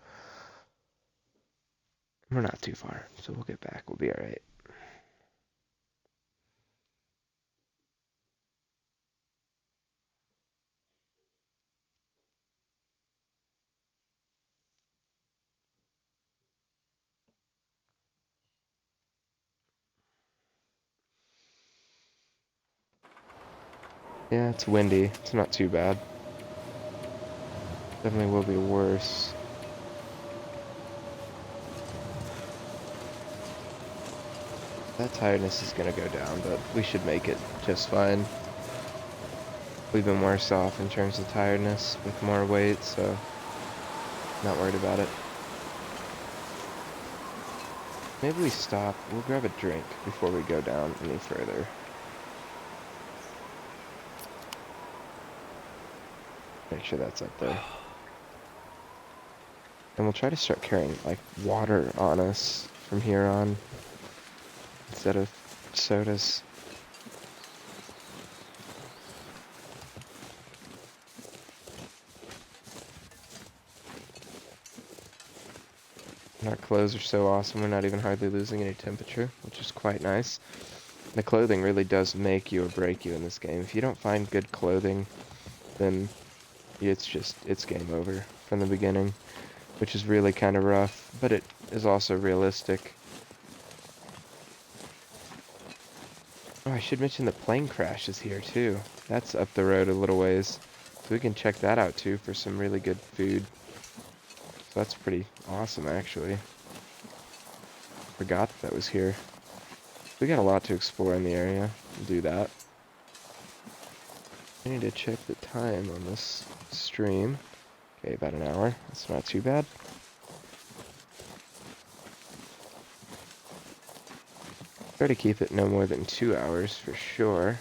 We're not too far, so we'll get back. We'll be alright. Yeah, it's windy. It's not too bad. Definitely will be worse. That tiredness is gonna go down, but we should make it just fine. We've been worse off in terms of tiredness with more weight, so not worried about it. Maybe we stop. We'll grab a drink before we go down any further. Make sure that's up there. And we'll try to start carrying, like, water on us from here on, instead of sodas. And our clothes are so awesome, we're not even hardly losing any temperature, which is quite nice. The clothing really does make you or break you in this game. If you don't find good clothing, then it's game over from the beginning, which is really kind of rough, but it is also realistic. Oh, I should mention the plane crash is here too. That's up the road a little ways, so we can check that out too for some really good food. So that's pretty awesome, actually. Forgot that was here. We got a lot to explore in the area. We'll do that. I need to check the time on this stream. Okay, about an hour. That's not too bad. Try to keep it no more than 2 hours for sure.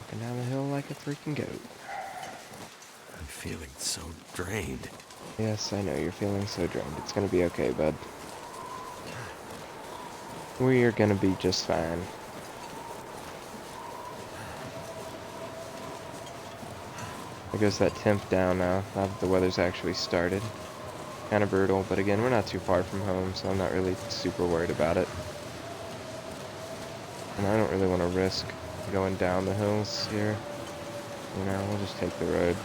Walking down the hill like a freaking goat. I'm feeling so drained. Yes, I know you're feeling so drained. It's gonna be okay, bud. We're gonna be just fine. There goes that temp down now that the weather's actually started. Kind of brutal, but again, we're not too far from home, so I'm not really super worried about it. And I don't really want to risk going down the hills here. You know, we'll just take the road.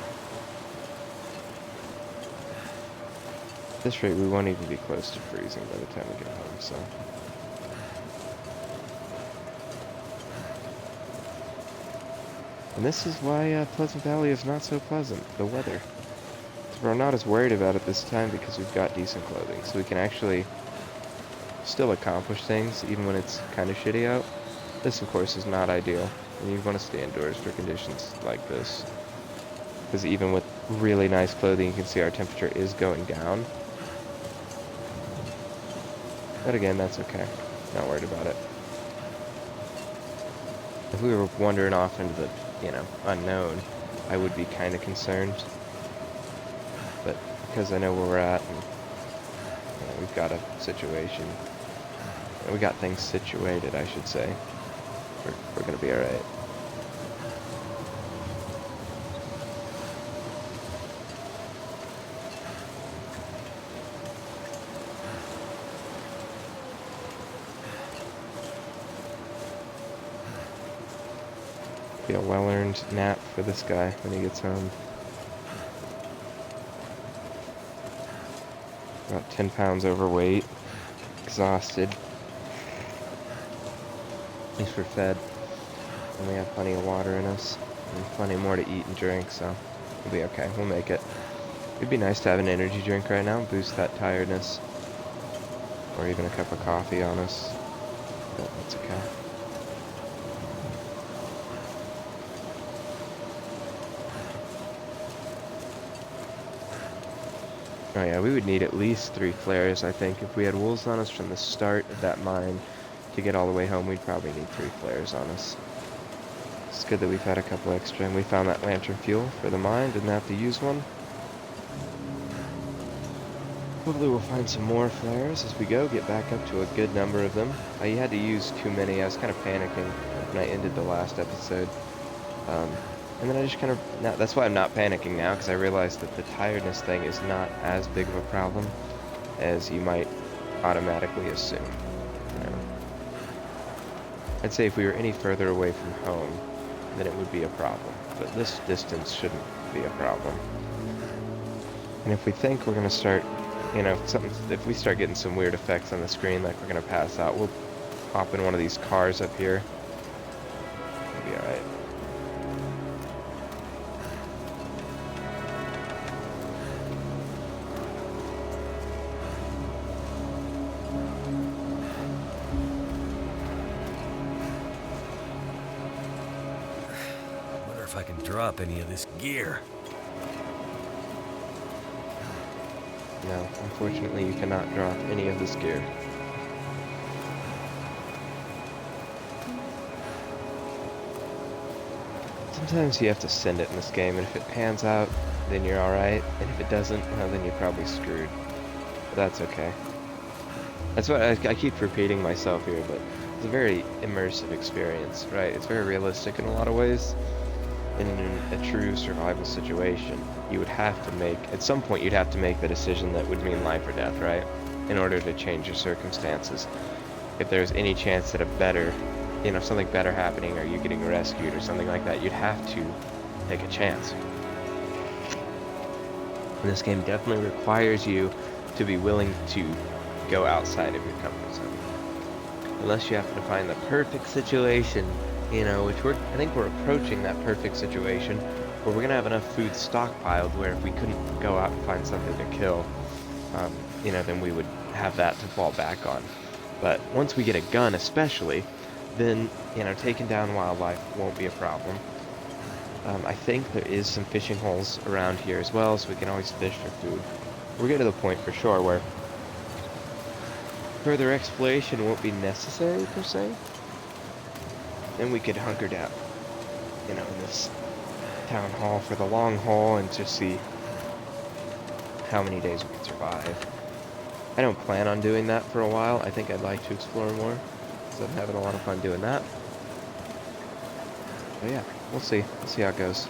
At this rate, we won't even be close to freezing by the time we get home, so. And this is why Pleasant Valley is not so pleasant, the weather. So we're not as worried about it this time because we've got decent clothing, so we can actually still accomplish things even when it's kind of shitty out. This, of course, is not ideal, and you want to stay indoors for conditions like this. Because even with really nice clothing, you can see our temperature is going down. But again, that's okay. Not worried about it. If we were wandering off into the, unknown, I would be kind of concerned. But because I know where we're at, and we've got a situation, we got things situated, I should say, we're gonna be alright. Be a well-earned nap for this guy when he gets home. About 10 pounds overweight, exhausted. At least we're fed, and we have plenty of water in us, and plenty more to eat and drink, so we'll be okay. We'll make it. It'd be nice to have an energy drink right now, boost that tiredness, or even a cup of coffee on us, but that's okay. Oh yeah, we would need at least 3 flares, I think. If we had wolves on us from the start of that mine to get all the way home, we'd probably need 3 flares on us. It's good that we've had a couple extra, and we found that lantern fuel for the mine, didn't have to use one. Hopefully we'll find some more flares as we go, get back up to a good number of them. I had to use too many. I was kind of panicking when I ended the last episode. And then I just kind of, that's why I'm not panicking now, because I realized that the tiredness thing is not as big of a problem as you might automatically assume. I'd say if we were any further away from home, then it would be a problem. But this distance shouldn't be a problem. And if we think we're going to start, if we start getting some weird effects on the screen, like we're going to pass out, we'll hop in one of these cars up here. We'll be alright. If I can drop any of this gear. No, unfortunately you cannot drop any of this gear. Sometimes you have to send it in this game, and if it pans out, then you're alright, and if it doesn't, well, then you're probably screwed. But that's okay. That's what I keep repeating myself here, but it's a very immersive experience, right? It's very realistic in a lot of ways. In a true survival situation, you would have to make, at some point you'd have to make the decision that would mean life or death, right? In order to change your circumstances. If there's any chance that a better, something better happening, or you getting rescued or something like that, you'd have to take a chance. And this game definitely requires you to be willing to go outside of your comfort zone. Unless you happen to find the perfect situation, you know, which I think we're approaching that perfect situation, where we're gonna have enough food stockpiled where if we couldn't go out and find something to kill, you know, then we would have that to fall back on. But once we get a gun especially, then, you know, taking down wildlife won't be a problem. I think there is some fishing holes around here as well, so we can always fish for food. We're getting to the point for sure where further exploration won't be necessary per se. Then we could hunker down, you know, in this town hall for the long haul and just see how many days we can survive. I don't plan on doing that for a while. I think I'd like to explore more, because I'm having a lot of fun doing that. But yeah, we'll see. We'll see how it goes.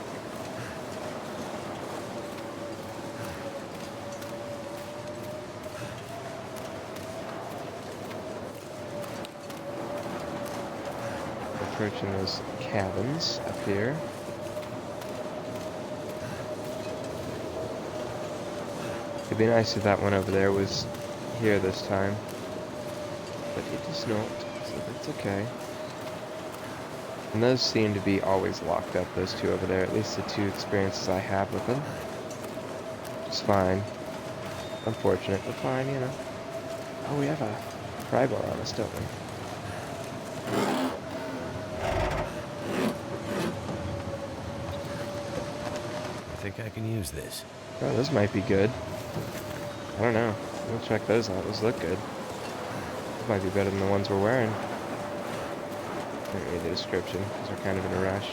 Approaching those cabins up here. It'd be nice if that one over there was here this time, but it is not, so that's okay. And those seem to be always locked up, those two over there, at least the two experiences I have with them. It's fine. Unfortunate, but fine, you know. Oh, we have a crowbar on us, don't we? I think I can use this. Oh, those might be good. I don't know. We'll check those out. Those look good. Those might be better than the ones we're wearing. Can't read the description because we're kind of in a rush.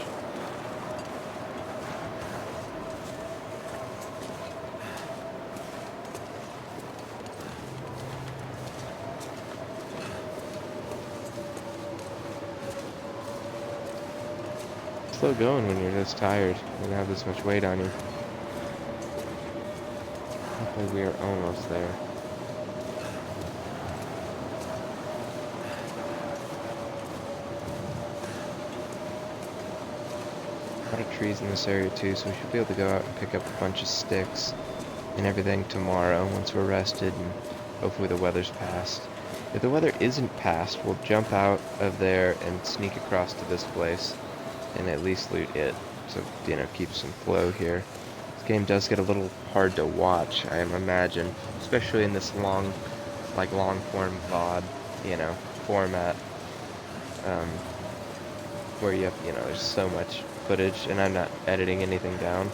Slow going when you're this tired and have this much weight on you. Hopefully we are almost there. A lot of trees in this area too, so we should be able to go out and pick up a bunch of sticks and everything tomorrow once we're rested and hopefully the weather's passed. If the weather isn't passed, we'll jump out of there and sneak across to this place and at least loot it, so, you know, keep some flow here. This game does get a little hard to watch, I imagine, especially in this long form VOD, you know, format, where you have, you know, there's so much footage, and I'm not editing anything down.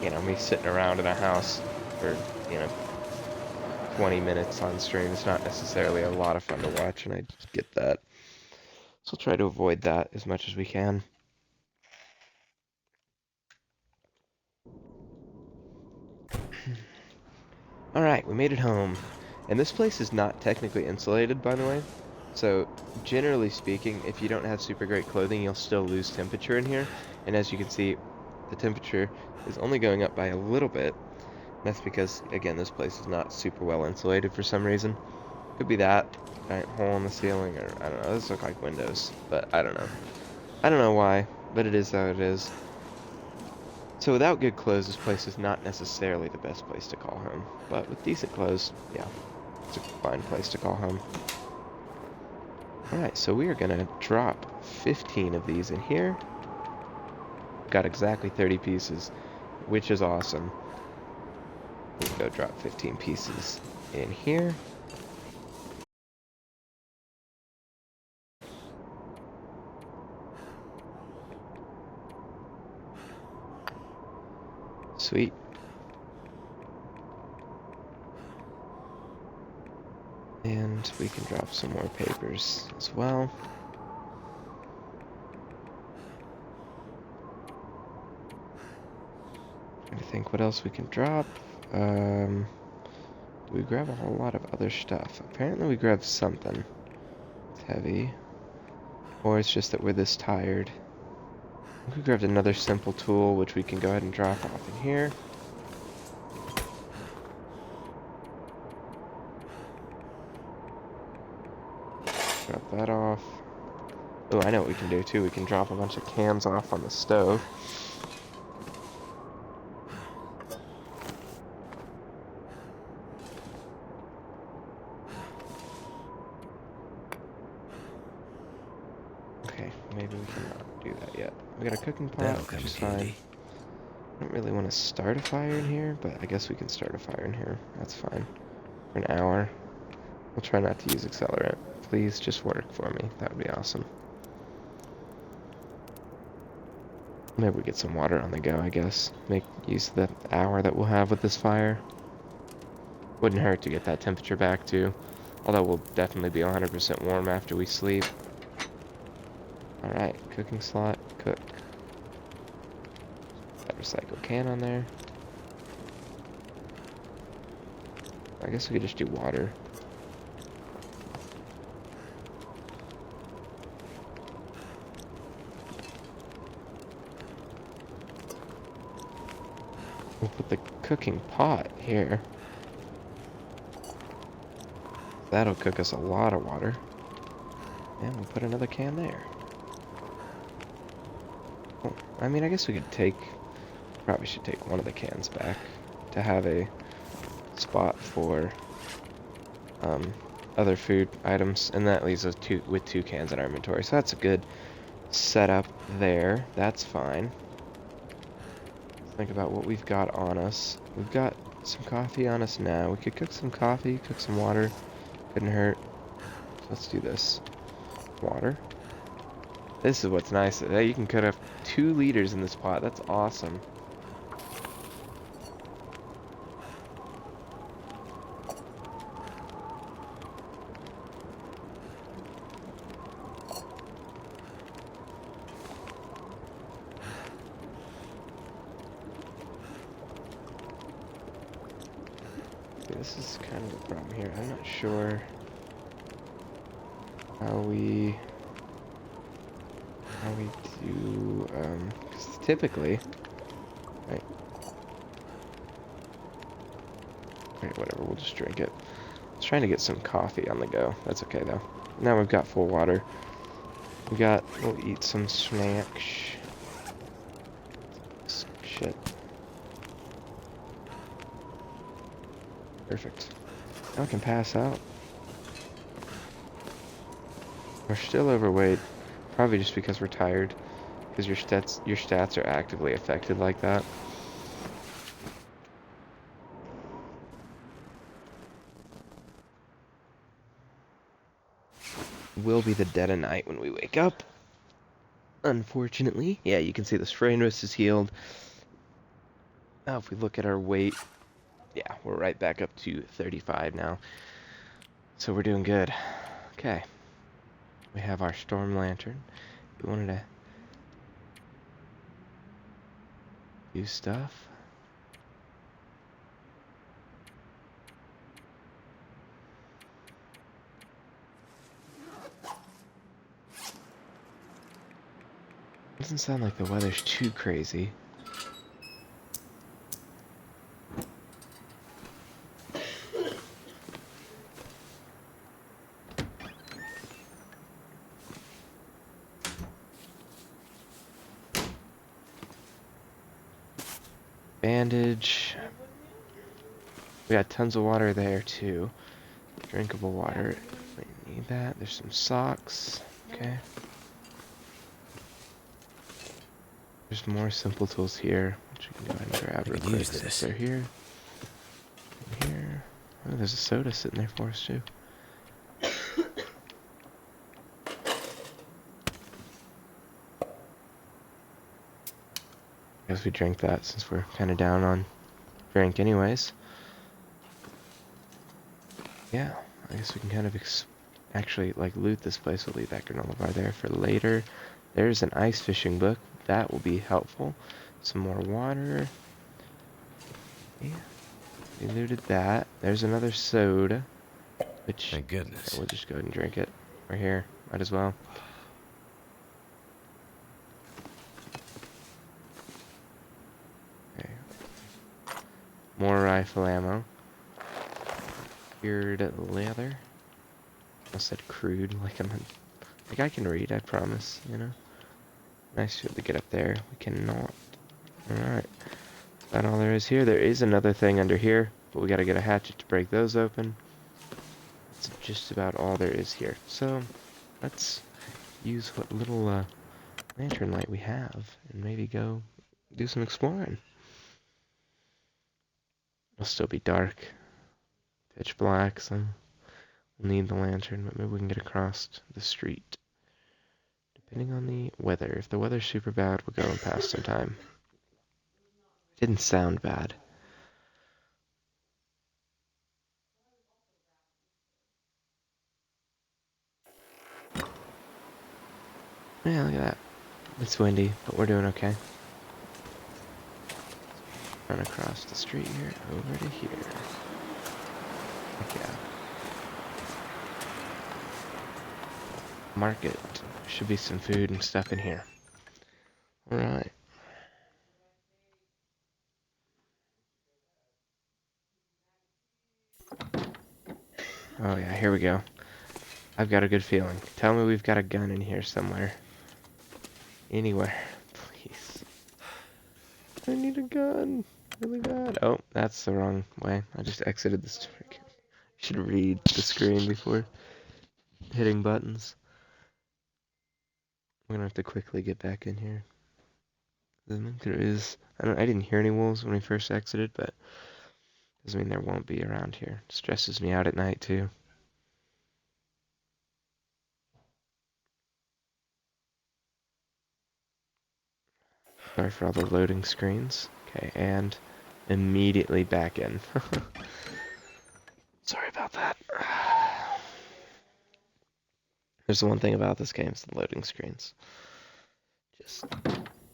You know, me sitting around in a house for, you know, 20 minutes on stream is not necessarily a lot of fun to watch, and I just get that. So I'll try to avoid that as much as we can. Alright, we made it home. And this place is not technically insulated, by the way. So, generally speaking, if you don't have super great clothing, you'll still lose temperature in here. And as you can see, the temperature is only going up by a little bit. That's because, again, this place is not super well insulated for some reason. Could be that giant hole in the ceiling, or I don't know. Those look like windows, but I don't know. I don't know why, but it is how it is. So without good clothes, this place is not necessarily the best place to call home. But with decent clothes, yeah, it's a fine place to call home. Alright, so we are going to drop 15 of these in here. Got exactly 30 pieces, which is awesome. We'll go drop 15 pieces in here. Sweet. And we can drop some more papers as well. Trying to think what else we can drop. We grab a whole lot of other stuff. Apparently we grabbed something. It's heavy. Or it's just that we're this tired. I think we grabbed another simple tool, which we can go ahead and drop off in here. Drop that off. Oh, I know what we can do too. We can drop a bunch of cans off on the stove. cooking pot, That'll which come in is fine. handy. I don't really want to start a fire in here, but I guess we can start a fire in here. That's fine. For an hour. We'll try not to use accelerant. Please just work for me. That would be awesome. Maybe we get some water on the go, I guess. Make use of the hour that we'll have with this fire. Wouldn't hurt to get that temperature back too. Although we'll definitely be 100% warm after we sleep. Alright, cooking slot, cook. That recycle can on there. I guess we could just do water. We'll put the cooking pot here. That'll cook us a lot of water. And we'll put another can there. Oh, I mean, I guess we could take... Probably should take one of the cans back to have a spot for other food items. And that leaves us with two cans in our inventory. So that's a good setup there. That's fine. Think about what we've got on us. We've got some coffee on us now. We could cook some coffee, cook some water. Couldn't hurt. So let's do this. Water. This is what's nice. You can cut up 2 liters in this pot. That's awesome. This is kind of the problem here. I'm not sure how we do, because typically, right, whatever, we'll just drink it. I was trying to get some coffee on the go. That's okay though. Now we've got full water. We'll eat some snacks. Shit. Perfect. Now we can pass out. We're still overweight, probably just because we're tired, because your stats are actively affected like that. Will be the dead of night when we wake up. Unfortunately. Yeah, you can see the spray nose is healed. Now if we look at our weight, yeah, we're right back up to 35 now. So we're doing good. Okay. We have our storm lantern. We wanted to do stuff. Doesn't sound like the weather's too crazy. Bandage. We got tons of water there too. Drinkable water. We need that. There's some socks. Okay. There's more simple tools here, which we can go ahead and grab real quick since they're here. And here. Oh, there's a soda sitting there for us too. Guess we drink that since we're kind of down on drink anyways. Yeah, I guess we can kind of actually like loot this place. We'll leave that granola bar there for later. There's an ice fishing book. That will be helpful. Some more water. Yeah, we looted that. There's another soda. Which, Thank goodness. we'll just go ahead and drink it. Right here. Might as well. Okay. More rifle ammo. Cured leather. I said crude, like I can read, I promise, you know. Nice to be able to get up there. We cannot. Alright. That's all there is here. There is another thing under here, but we gotta get a hatchet to break those open. That's just about all there is here. So, let's use what little lantern light we have and maybe go do some exploring. It'll still be dark, pitch black, so we'll need the lantern, but maybe we can get across the street. Depending on the weather. If the weather's super bad, we'll go and pass some time. It didn't sound bad. Yeah, look at that. It's windy, but we're doing okay. Run across the street here, over to here. Heck yeah. Market. Should be some food and stuff in here. Alright. Oh yeah, here we go. I've got a good feeling. Tell me we've got a gun in here somewhere. Anywhere. Please. I need a gun. Really bad. Oh, that's the wrong way. I just exited the store. Should read the screen before hitting buttons. I'm gonna have to quickly get back in here. There is... I didn't hear any wolves when we first exited, but doesn't mean there won't be around here. It stresses me out at night, too. Sorry for all the loading screens. Okay, and immediately back in. Sorry about that. There's the one thing about this game, it's the loading screens. Just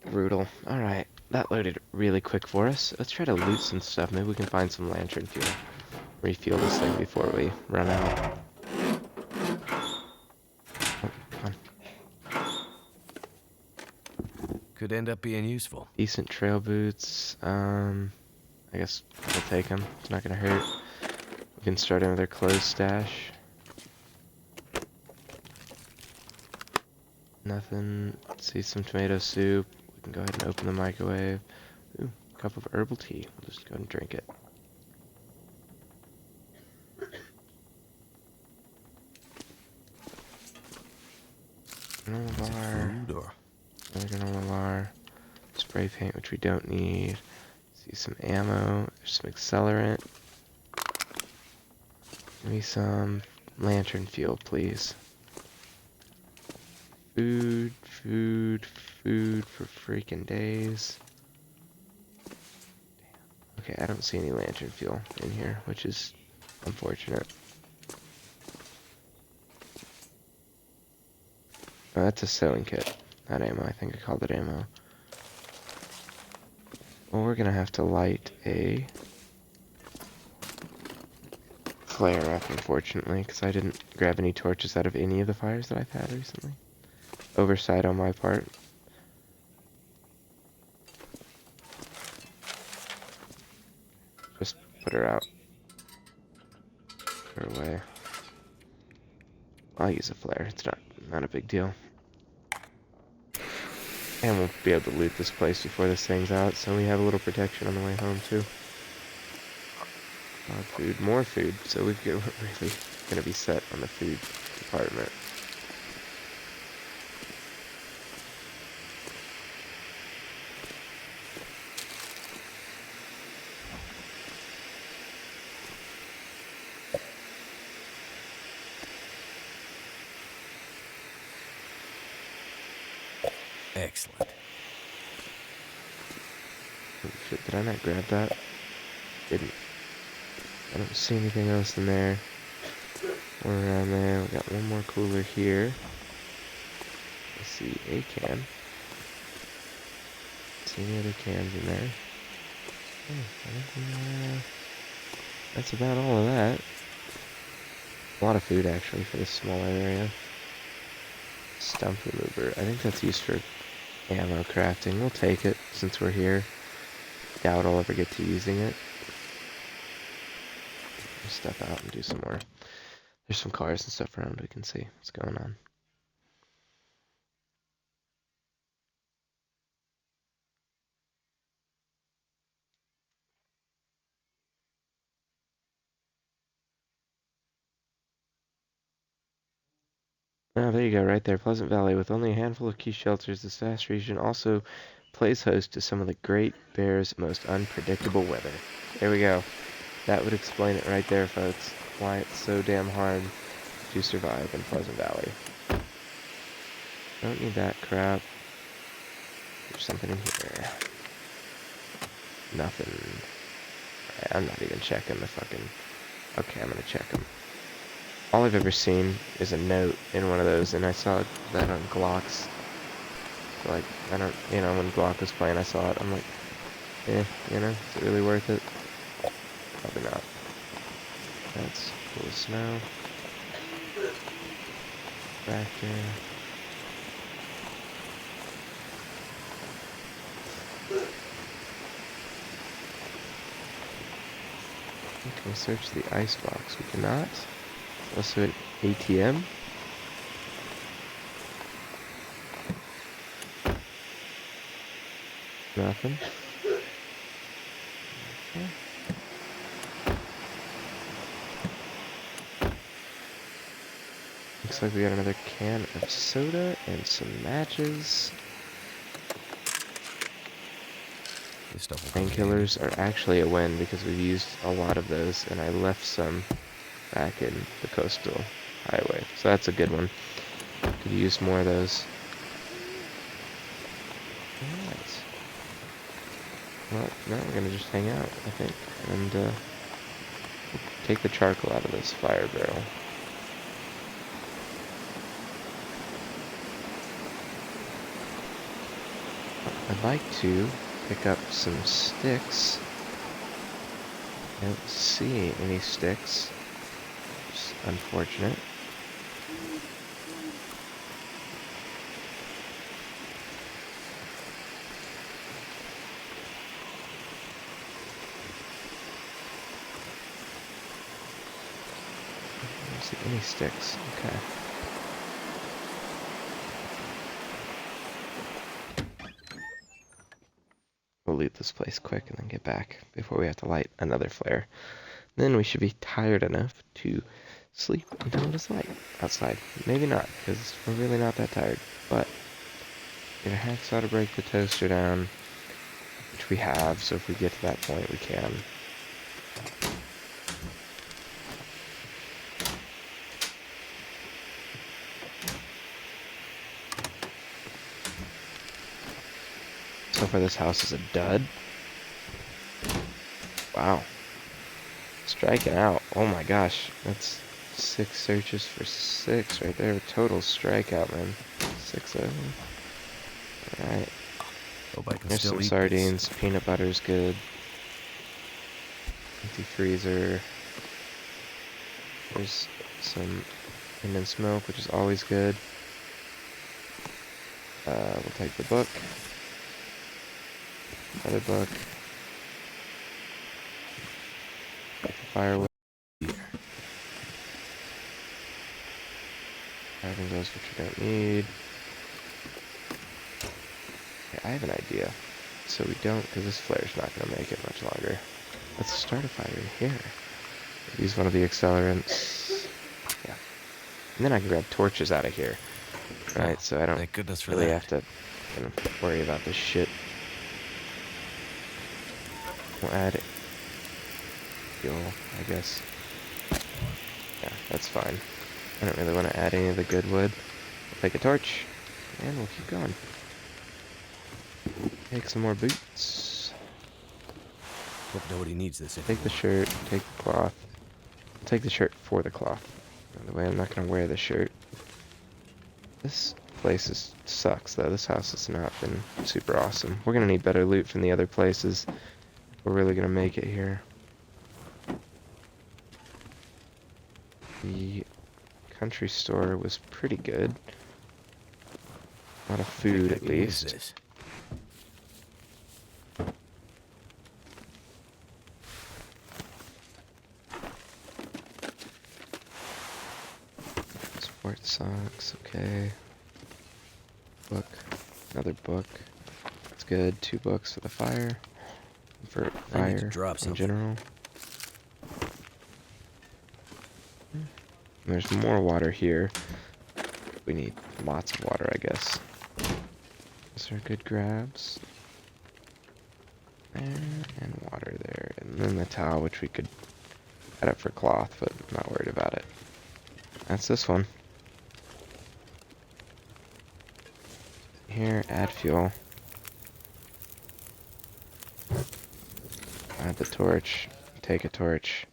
brutal. Alright, that loaded really quick for us. Let's try to loot some stuff. Maybe we can find some lantern fuel. Refuel this thing before we run out. Oh, come on. Could end up being useful. Decent trail boots. I guess we'll take them. It's not gonna hurt. We can start another clothes stash. Nothing. Let's see, some tomato soup. We can go ahead and open the microwave. Ooh, cup of herbal tea. We'll just go ahead and drink it. Granola bar. Food or Another granola bar. Spray paint, which we don't need. See some ammo. There's some accelerant. Give me some lantern fuel, please. Food, food, food for freaking days. Okay, I don't see any lantern fuel in here, which is unfortunate. Oh, that's a sewing kit. Not ammo. I think I called it ammo. Well, we're gonna have to light a flare up, unfortunately, because I didn't grab any torches out of any of the fires that I've had recently. Oversight on my part. Just put her out. Put her away. I'll use a flare. It's not a big deal. And we'll be able to loot this place before this thing's out, so we have a little protection on the way home, too. Food, more food, so we're really gonna be set on the food department. excellent. Oh, shit, did I not grab that? Didn't. I don't see anything else in there. Or around there. We got one more cooler here. I see a can. See any other cans in there? Oh, I think that's about all of that. A lot of food actually for this smaller area. Stump remover. I think that's used for ammo crafting. We'll take it since we're here. Doubt I'll ever get to using it. Step out and do some more. There's some cars and stuff around we can see what's going on. Oh, there you go, right there. Pleasant Valley, with only a handful of key shelters, this vast region also plays host to some of the Great Bear's most unpredictable weather. There we go. That would explain it right there, folks. Why it's so damn hard to survive in Pleasant Valley. Don't need that crap. There's something in here. Nothing. Right, I'm not even checking the fucking... Okay, I'm gonna check them. All I've ever seen is a note in one of those, and I saw that on Glock's. Like, I don't, when Glock was playing, I saw it. I'm like, is it really worth it? Probably not. That's full of snow. Tractor. Can we search the icebox? We cannot. Also an ATM. Nothing. Okay. Looks like we got another can of soda and some matches. Painkillers are actually a win because we've used a lot of those, and I left some back in the coastal highway. So that's a good one. Could use more of those. Alright. Well, now we're gonna just hang out, I think, and take the charcoal out of this fire barrel. I'd like to pick up some sticks. I don't see any sticks. It's unfortunate. I don't see any sticks. Okay. We'll loot this place quick and then get back before we have to light another flare. Then we should be tired enough to sleep until it is light outside. Maybe not, because we're really not that tired. But get a hacksaw to break the toaster down, which we have, so if we get to that point, we can. So far, this house is a dud. Wow. Striking out. Oh my gosh. That's 6 searches for 6 right there. Total strikeout, man. 6 of them. Alright. There's some sardines. Peanut butter's good. Empty freezer. There's some condensed milk, which is always good. We'll take the book. Another book. Take the firewood. Having those which we don't need. Okay, I have an idea. So we don't, because this flare's not going to make it much longer. Let's start a fire in here. Use one of the accelerants. Yeah. And then I can grab torches out of here. Right, so I don't really have to worry about this shit. We'll add fuel, I guess. Yeah, that's fine. I don't really want to add any of the good wood. We'll take a torch, and we'll keep going. Take some more boots. Hope nobody needs this. Take the shirt, take the cloth. I'll take the shirt for the cloth. By the way, I'm not going to wear the shirt. This place sucks, though. This house has not been super awesome. We're going to need better loot from the other places. We're really going to make it here. The country store was pretty good. A lot of food, at least. Sport socks, okay. Book, another book. That's good. 2 books for the fire. For fire in general. There's more water here. We need lots of water, I guess. Those are good grabs. There, and water there. And then the towel, which we could add up for cloth, but I'm not worried about it. That's this one. Here, add fuel. Add the torch. Take a torch.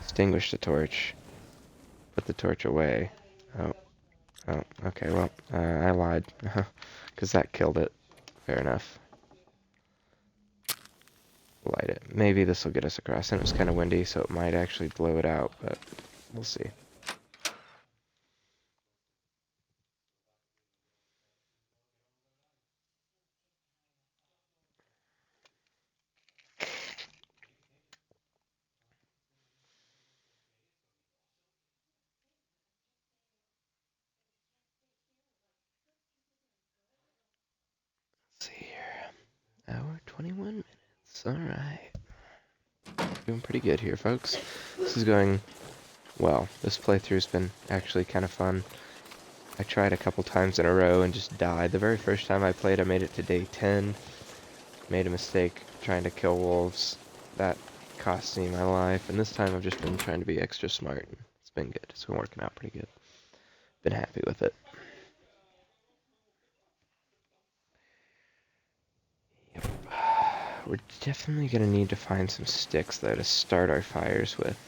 Extinguish the torch. Put the torch away. Oh, okay, well, I lied. Because that killed it. Fair enough. Light it. Maybe this will get us across. And it was kind of windy, so it might actually blow it out, but we'll see. Let's see here. Hour 21 minutes. Alright. Doing pretty good here, folks. This is going well. This playthrough's been actually kind of fun. I tried a couple times in a row and just died. The very first time I played, I made it to day 10. Made a mistake trying to kill wolves. That cost me my life. And this time I've just been trying to be extra smart. It's been good. It's been working out pretty good. Been happy with it. Yep. We're definitely going to need to find some sticks, though, to start our fires with.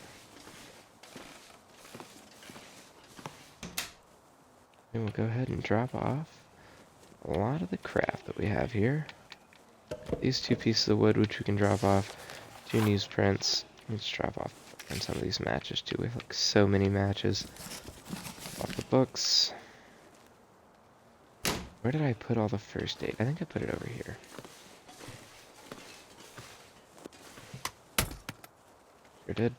And we'll go ahead and drop off a lot of the crap that we have here. These 2 pieces of wood, which we can drop off. 2 newsprints. Let's drop off and some of these matches, too. We have, like, so many matches. Off the books. Where did I put all the first aid? I think I put it over here. Sure did.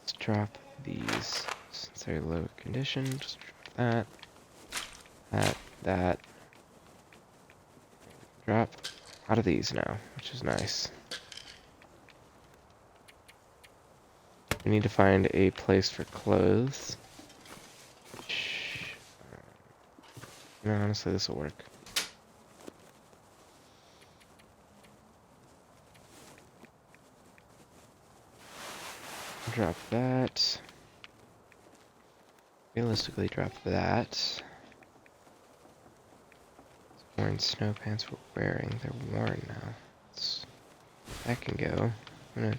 Let's drop these. Since they're low condition, just drop that. Drop out of these now, which is nice. We need to find a place for clothes. No, honestly, this will work. Drop that. Realistically, drop that. Wearing snow pants we're wearing. They're worn now. That can go. I'm gonna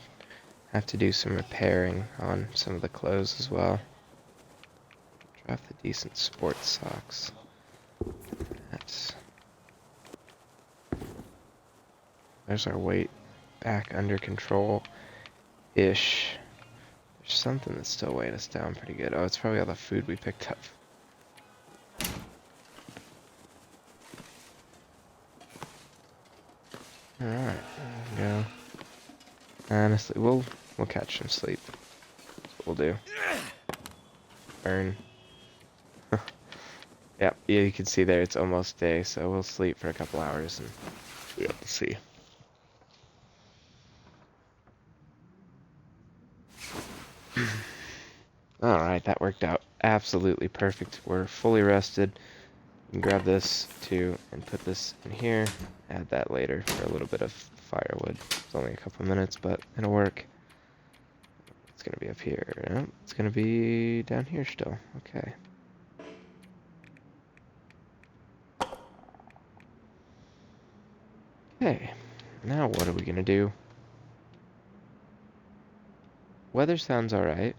have to do some repairing on some of the clothes as well. Drop the decent sports socks. There's our weight back under control-ish. There's something that's still weighing us down pretty good. Oh, it's probably all the food we picked up. Alright, there we go. Honestly, we'll catch some sleep. That's what we'll do. Burn. Yep, yeah, you can see there it's almost day, so we'll sleep for a couple hours and be able to see. Alright, that worked out absolutely perfect. We're fully rested. You can grab this too and put this in here. Add that later for a little bit of firewood. It's only a couple minutes, but it'll work. It's gonna be up here. No, it's gonna be down here still. Okay. Okay. Now what are we gonna do? Weather sounds alright.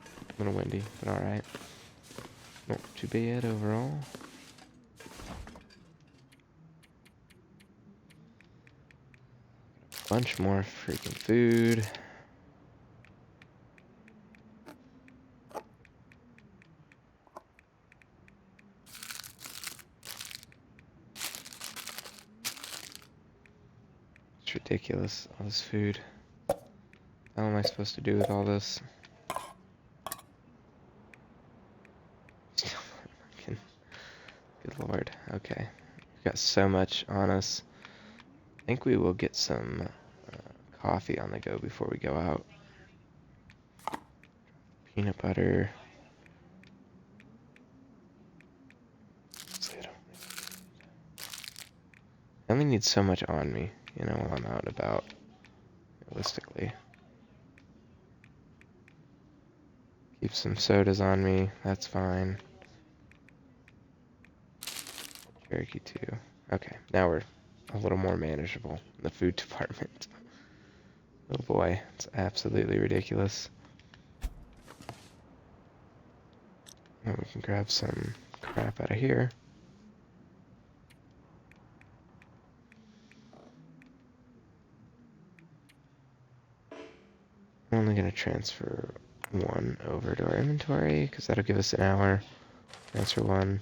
A little windy, but alright. Not too bad overall. Bunch more freaking food. It's ridiculous, all this food. How am I supposed to do with all this? Good lord. Okay. We've got so much on us. I think we will get some coffee on the go before we go out. peanut butter. I only need so much on me, you know, while I'm out and about, realistically. Keep some sodas on me, that's fine. Cherokee too. Okay, now we're a little more manageable in the food department. Oh boy, it's absolutely ridiculous. Now we can grab some crap out of here. I'm only going to transfer one over to our inventory, because that'll give us an hour. Transfer one.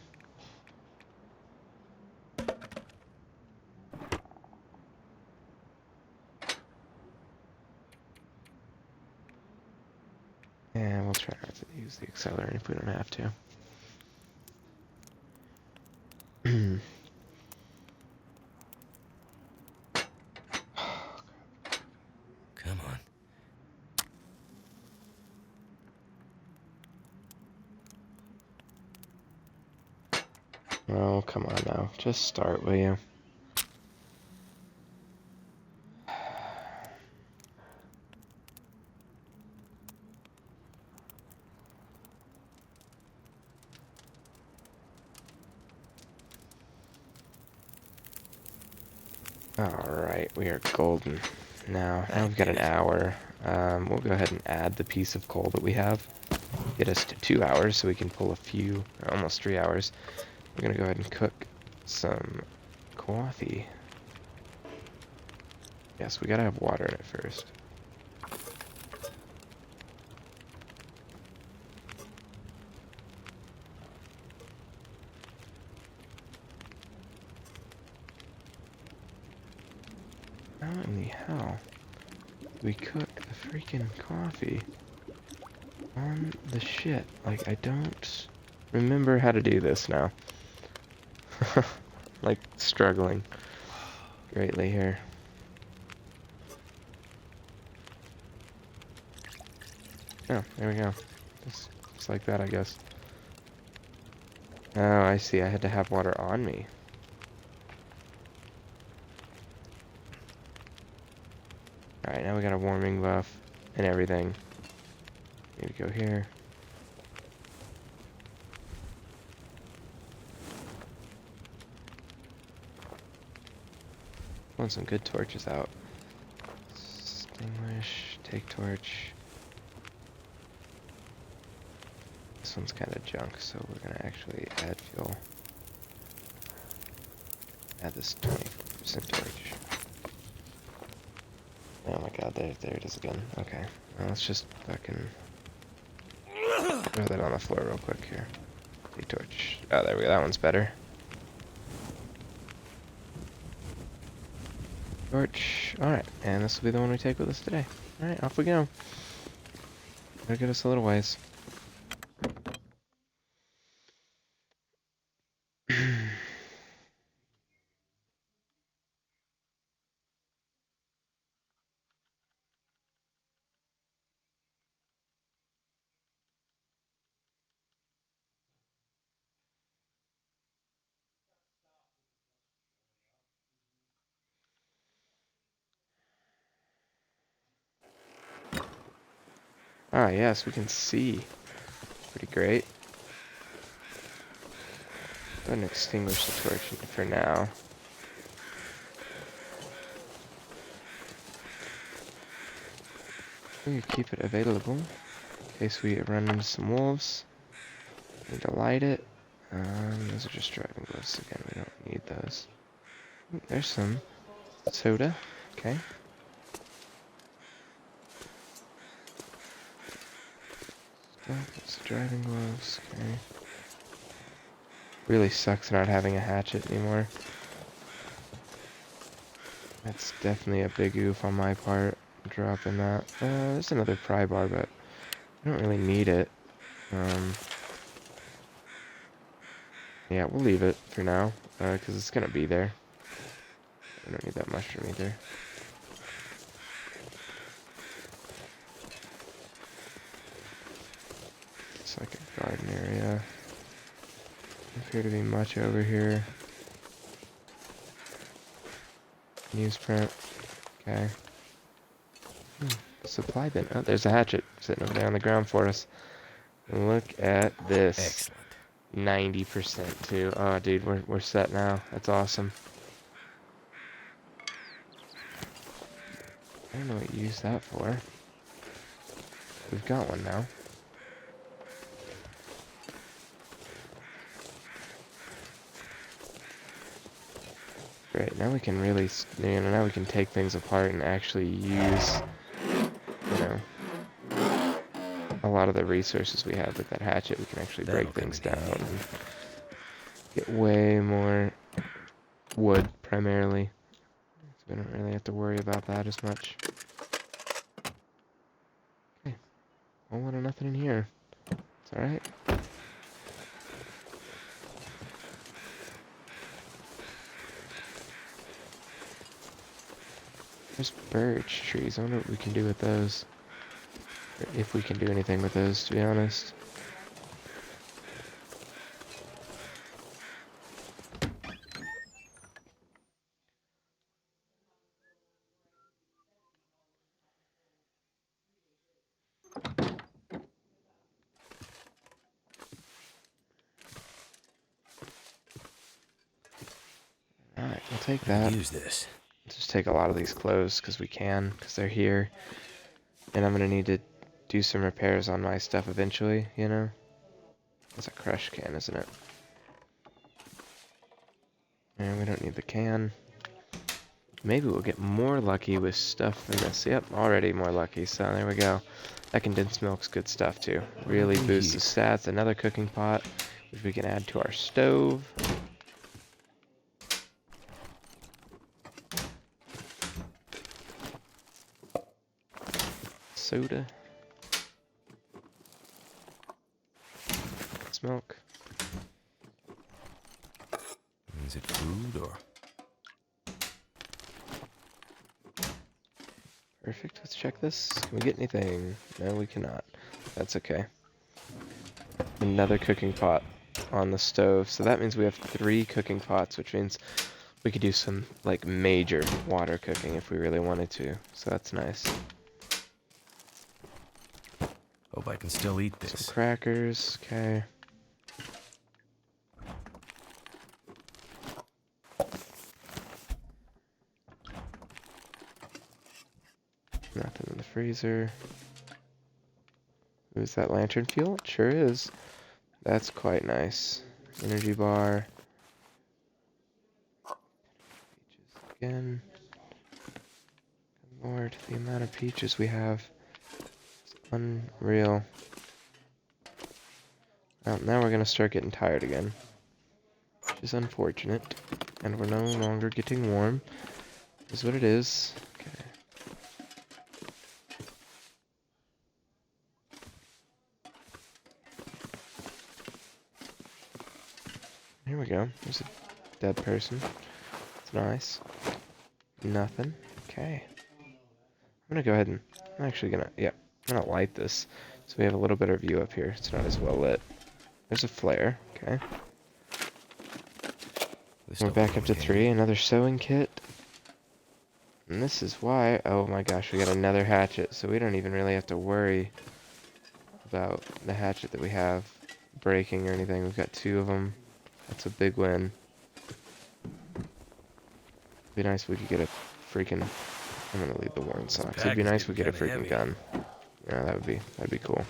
And we'll try not to use the accelerant if we don't have to. Come on. Oh, come on now. Just start, will you? Alright, we are golden. Now we've got an hour. We'll go ahead and add the piece of coal that we have. Get us to 2 hours so we can pull a few, almost 3 hours. We're gonna go ahead and cook some coffee. Yes, we gotta have water in it first. How in the hell do we cook the freaking coffee on the shit? Like, I don't remember how to do this now. Like, struggling greatly here. Oh, there we go. Just like that, I guess. Oh, I see. I had to have water on me. Alright, now we got a warming buff and everything. Maybe go here. Want some good torches out. Extinguish, take torch. This one's kind of junk, so we're gonna actually add fuel. Add this 24% torch. Oh my god, there it is again. Okay, well, let's just fucking throw that on the floor real quick here. Take torch. Oh, there we go. That one's better. Torch. Alright, and this will be the one we take with us today. Alright, off we go. Gotta get us a little ways. Ah, yes, we can see. Pretty great. Go ahead and extinguish the torch for now. We can keep it available in case we run into some wolves. Need to light it. Those are just driving gloves again. We don't need those. Ooh, there's some soda. Okay. Oh, that's driving gloves. Okay. Really sucks not having a hatchet anymore. That's definitely a big oof on my part, dropping that. There's another pry bar, but I don't really need it. Yeah, we'll leave it for now, because it's gonna be there. I don't need that mushroom either. Garden area. Doesn't appear to be much over here. Newsprint. Okay. Supply bin. Oh, there's a hatchet sitting over there on the ground for us. Look at this. Excellent. 90% too. Oh, dude, we're set now. That's awesome. I don't know what you use that for. We've got one now. Great. Now we can really, now we can take things apart and actually use, you know, a lot of the resources we have with that hatchet. We can actually break things down and get way more wood primarily. So we don't really have to worry about that as much. Okay. Whole lot of nothing in here. It's alright. There's birch trees. I wonder what we can do with those. Or if we can do anything with those, to be honest. Alright, we'll take that. Use this. Just take a lot of these clothes because we can, because they're here. And I'm going to need to do some repairs on my stuff eventually, you know? That's a crush can, isn't it? And we don't need the can. Maybe we'll get more lucky with stuff than this. Yep, already more lucky, so there we go. That condensed milk's good stuff too. Really boosts the stats. Another cooking pot, which we can add to our stove. Soda. Milk. Is it food or? Perfect. Let's check this. Can we get anything? No, we cannot. That's okay. Another cooking pot on the stove. So that means we have 3 cooking pots, which means we could do some like major water cooking if we really wanted to. So that's nice. Hope I can still eat this. Some crackers. Okay. Nothing in the freezer. Is that lantern fuel? It sure is. That's quite nice. Energy bar. Peaches again. Good Lord, the amount of peaches we have. It's unreal. Well, now we're gonna start getting tired again. Which is unfortunate. And we're no longer getting warm. Is what it is. Okay. Here we go. There's a dead person. It's nice. Nothing. Okay. I'm gonna go ahead and I'm actually gonna I'm gonna light this so we have a little better view up here. It's not as well lit. There's a flare. Okay. We're back up to 3. Another sewing kit. And this is why, oh my gosh, we got another hatchet, so we don't even really have to worry about the hatchet that we have breaking or anything. We've got 2 of them. That's a big win. Be nice if we could get a freaking, I'm gonna leave the worn socks. It'd be nice if we get a freaking gun. Yeah, that'd be cool.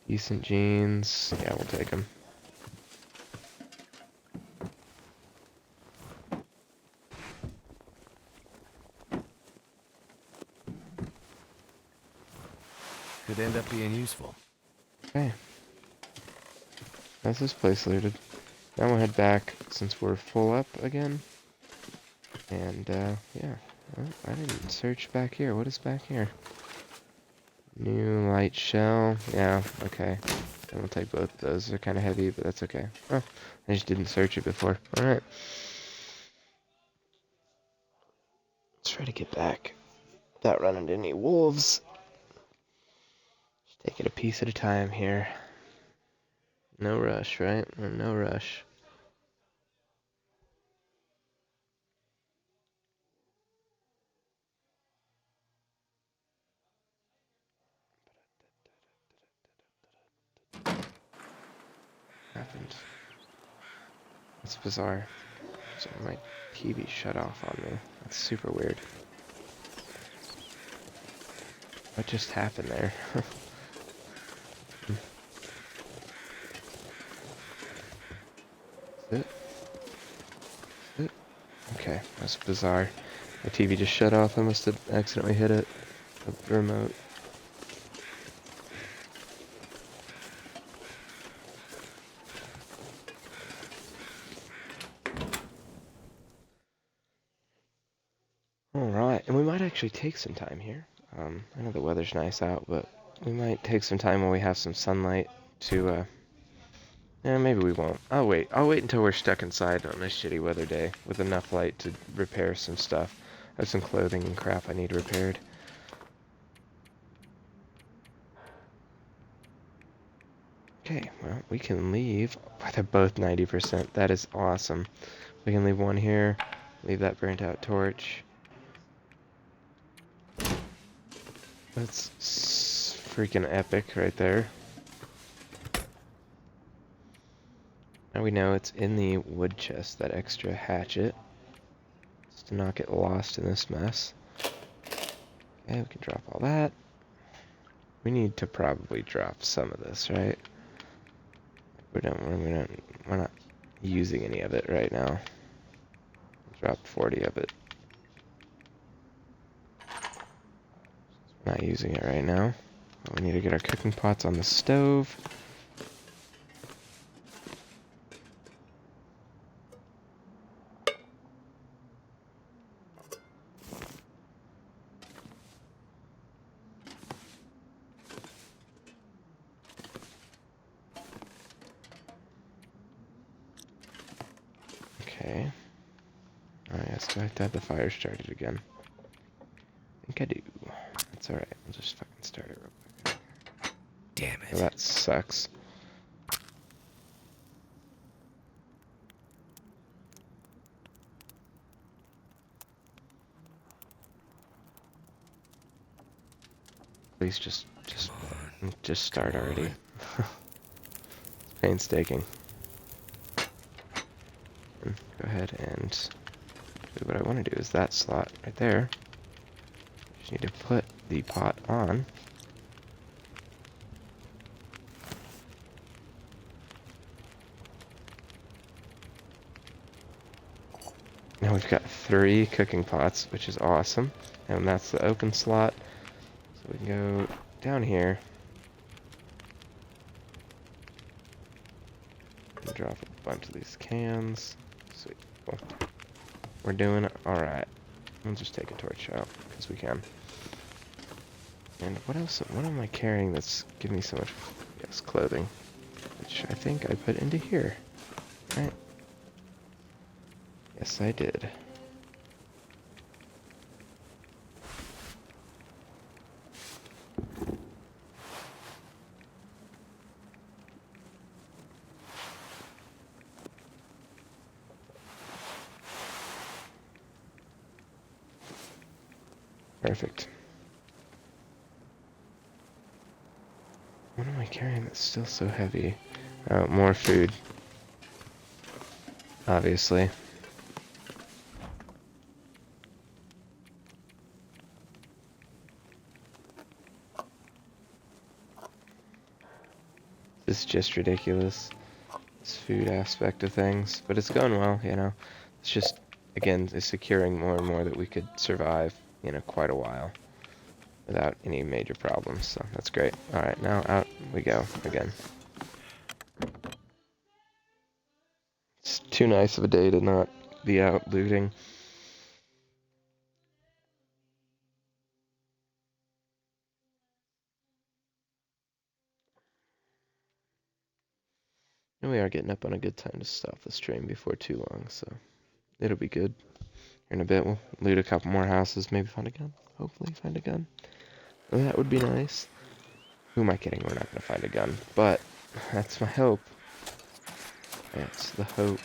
Decent jeans. Yeah, we'll take them. Could end up being useful. Okay. That's this place looted. Now we'll head back since we're full up again. And, yeah. Oh, I didn't search back here. What is back here? New light shell. Yeah, okay. And we'll take both of those. They're kind of heavy, but that's okay. Oh, I just didn't search it before. Alright. Let's try to get back without running into any wolves. Take it a piece at a time here. No rush, right? No rush. Happened. That's bizarre. So my TV shut off on me. That's super weird. What just happened there? Is it? Is it? Okay, that's bizarre. My TV just shut off. I must have accidentally hit it. The remote. Alright, and we might actually take some time here. I know the weather's nice out, but we might take some time when we have some sunlight to, yeah, maybe we won't. I'll wait. I'll wait until we're stuck inside on a shitty weather day with enough light to repair some stuff. I have some clothing and crap I need repaired. Okay, well, we can leave. Oh, they're both 90%. That is awesome. We can leave one here, leave that burnt out torch. That's freaking epic right there. Now we know it's in the wood chest, that extra hatchet. Just to not get lost in this mess. Okay, we can drop all that. We need to probably drop some of this, right? We're not using any of it right now. Drop 40 of it. We're not using it right now. We need to get our cooking pots on the stove. Okay. Oh yes, do I have to have the fire started again? I think I do. That's alright, I'll just fucking start it real quick. Damn Well, it. that sucks. Please just start already. It's painstaking. And go ahead and what I want to do is that slot right there. Just need to put the pot on. Now we've got 3 cooking pots, which is awesome. And that's the open slot. So we can go down here. And drop a bunch of these cans. Sweet. Cool. We're doing alright. We'll just take a torch out, because we can. And what else? What am I carrying that's giving me so much? Yes, clothing. Which I think I put into here. Right? Yes, I did. Perfect. What am I carrying that's still so heavy? Oh, more food. Obviously. This is just ridiculous. This food aspect of things. But it's going well, you know. It's just, again, it's securing more and more that we could survive, you know, quite a while. Without any major problems, so that's great. Alright, now out we go again. It's too nice of a day to not be out looting. And we are getting up on a good time to stop the stream before too long, so it'll be good. Here in a bit, we'll loot a couple more houses, maybe find a gun. Hopefully find a gun. Well, that would be nice. Who am I kidding? We're not gonna find a gun, but that's my hope. That's the hope.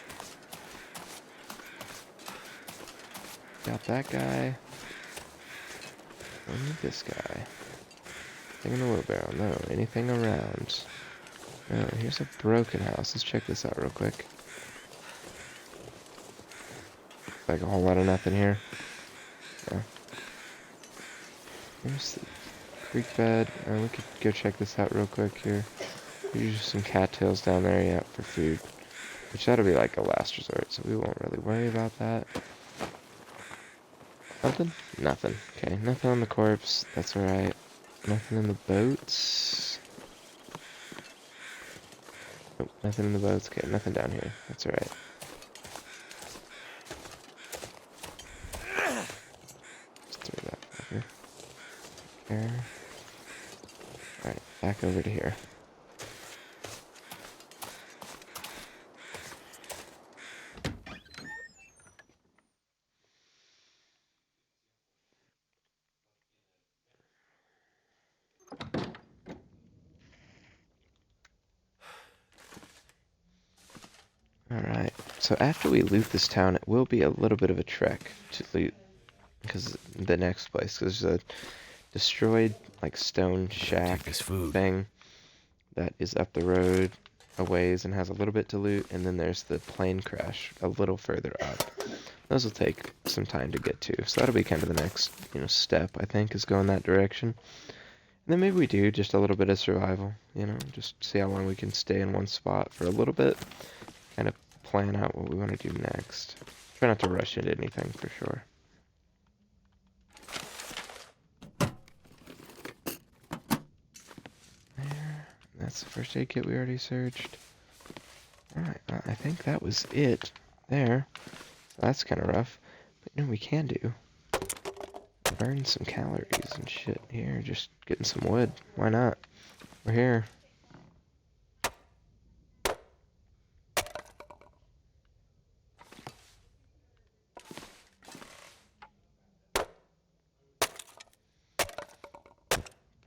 Got that guy. I need this guy. Thing in the wheelbarrow. No, anything around. Oh, here's a broken house. Let's check this out real quick. Like a whole lot of nothing here. Yeah. Here's the creek bed. We could go check this out real quick here. There's just some cattails down there, yeah, for food. Which that'll be like a last resort, so we won't really worry about that. Nothing? Nothing. Okay, nothing on the corpse. That's alright. Nothing in the boats. Nope, nothing in the boats. Okay, nothing down here. That's alright. Let's throw that over there. Alright, back over to here. Alright, so after we loot this town, it will be a little bit of a trek to loot because the next place, because there's a destroyed, like, stone shack Take this food. thing that is up the road a ways and has a little bit to loot, and then there's the plane crash a little further up. Those will take some time to get to, so that'll be kind of the next, step, I think, is go in that direction. And then maybe we do just a little bit of survival, just see how long we can stay in one spot for a little bit, kind of plan out what we want to do next. Try not to rush into anything, for sure. There. That's the first aid kit we already searched. Alright, well, I think that was it there. So that's kind of rough. But we can do. Burn some calories and shit here. Just getting some wood. Why not? We're here.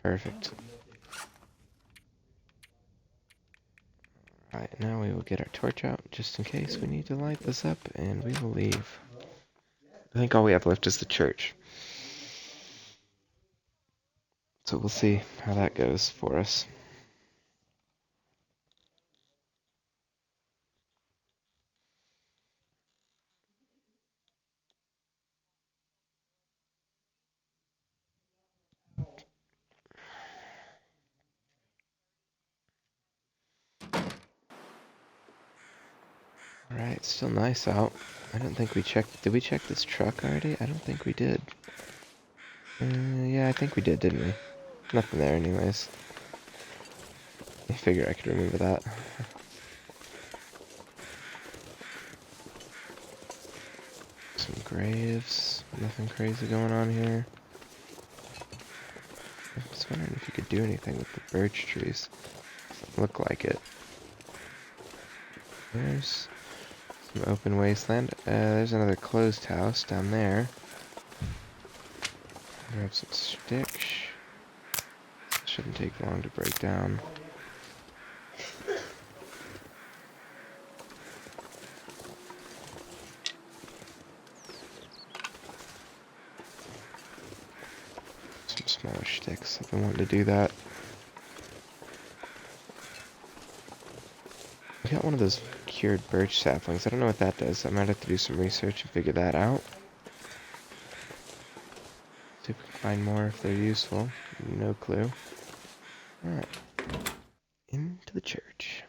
Perfect. Alright, now we will get our torch out just in case we need to light this up, and we will leave. I think all we have left is the church. So we'll see how that goes for us. Alright, still nice out. I don't think we checked... Did we check this truck already? I don't think we did. Yeah, I think we did, didn't we? Nothing there anyways. I figure I could remember that. Some graves. Nothing crazy going on here. I was wondering if you could do anything with the birch trees. Doesn't look like it. There's some open wasteland. There's another closed house down there. Grab some sticks. Shouldn't take long to break down. Some smaller sticks. I've been wanting to do that. I got one of those cured birch saplings. I don't know what that does. I might have to do some research and figure that out. See if we can find more if they're useful. No clue. Alright. Into the church.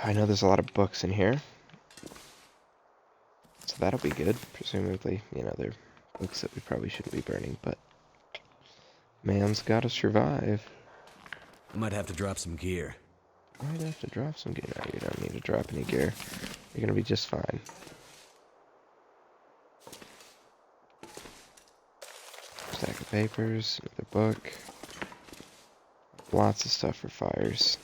I know there's a lot of books in here. So that'll be good. Presumably, they're books that we probably shouldn't be burning, but man's gotta survive. I might have to drop some gear. Might have to drop some gear. No, you don't need to drop any gear. You're gonna be just fine. Stack of papers, another book. Lots of stuff for fires.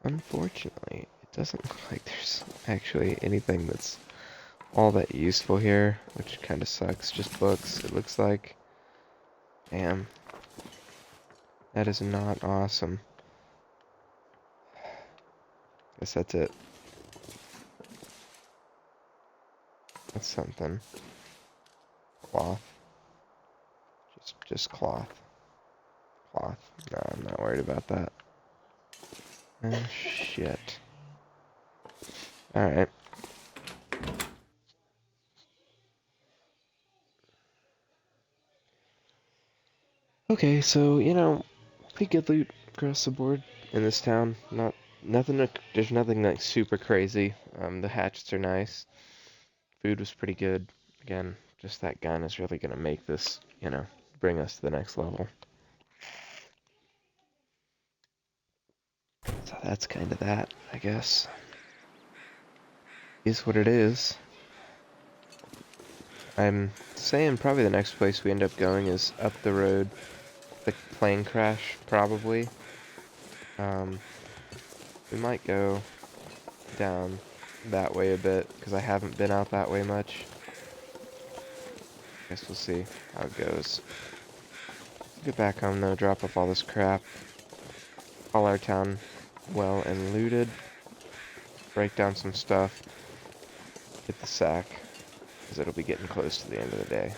Unfortunately, it doesn't look like there's actually anything that's all that useful here, which kind of sucks. Just books, it looks like. Damn. That is not awesome. Guess that's it. That's something. Cloth. Just cloth. Cloth. No, I'm not worried about that. Oh, shit. Alright. Okay, so, pretty good loot across the board in this town. There's nothing like super crazy. The hatchets are nice. Food was pretty good. Again, just that gun is really gonna make this, bring us to the next level. So that's kind of that, I guess. Is what it is. I'm saying probably the next place we end up going is up the road. The plane crash, probably. We might go down that way a bit, because I haven't been out that way much. Guess we'll see how it goes. Get back home though, drop off all this crap. Call our town well and looted. Break down some stuff. Hit the sack, because it'll be getting close to the end of the day.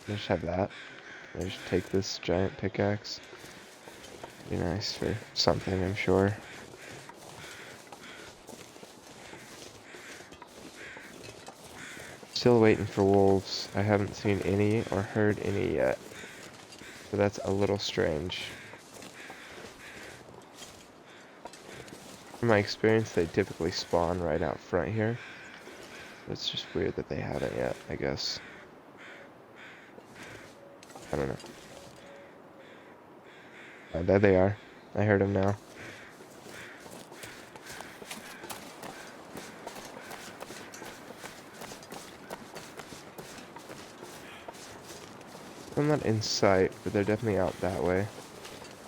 Just have that. I just take this giant pickaxe. Be nice for something, I'm sure. Still waiting for wolves. I haven't seen any or heard any yet. So that's a little strange. From my experience, they typically spawn right out front here. But it's just weird that they haven't yet, I guess. I don't know. There they are. I heard them now. I'm not in sight, but they're definitely out that way.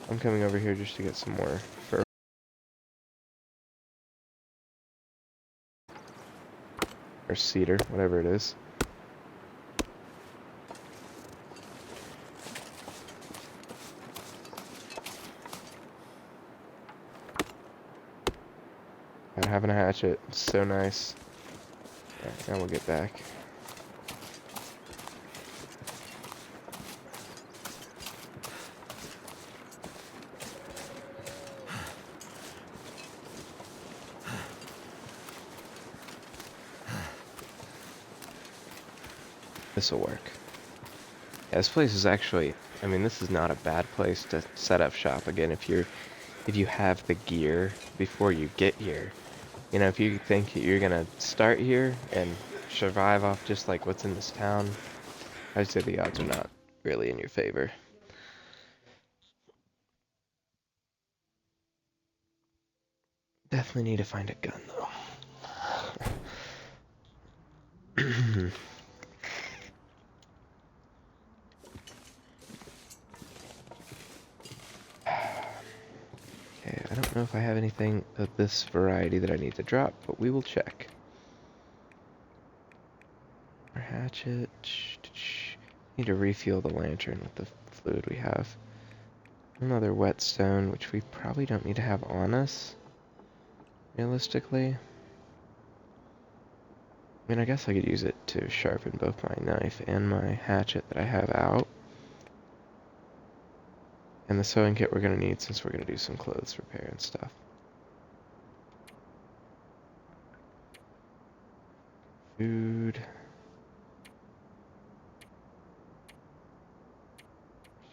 I'm coming over here just to get some more fur. Or cedar, whatever it is. And having a hatchet, it's so nice. Alright, now we'll get back. This'll work. Yeah, this place is actually, this is not a bad place to set up shop. Again, if you have the gear before you get here. If you think you're gonna start here and survive off just like what's in this town, I'd say the odds are not really in your favor. Definitely need to find a gun though. Okay, I don't know if I have anything of this variety that I need to drop, but we will check. Our hatchet. Need to refuel the lantern with the fluid we have. Another whetstone, which we probably don't need to have on us, realistically. I guess I could use it to sharpen both my knife and my hatchet that I have out. And the sewing kit we're going to need since we're going to do some clothes repair and stuff. Food.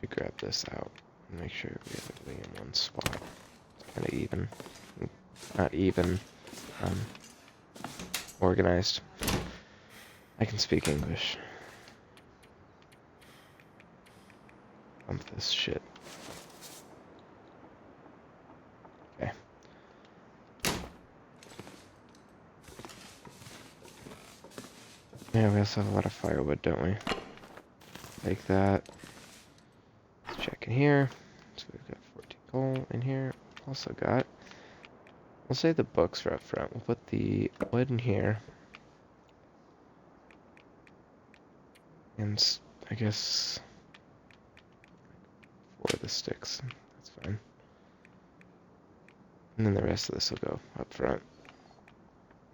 Should grab this out and make sure we have everything in one spot. It's kind of even. Not even. Organized. I can speak English. Bump this shit. Okay. Yeah, we also have a lot of firewood, don't we? like that. Let's check in here. So we've got 14 coal in here. Also got, we'll say the books are up front. We'll put the wood in here. And I guess 4 of the sticks. That's fine. And then the rest of this will go up front.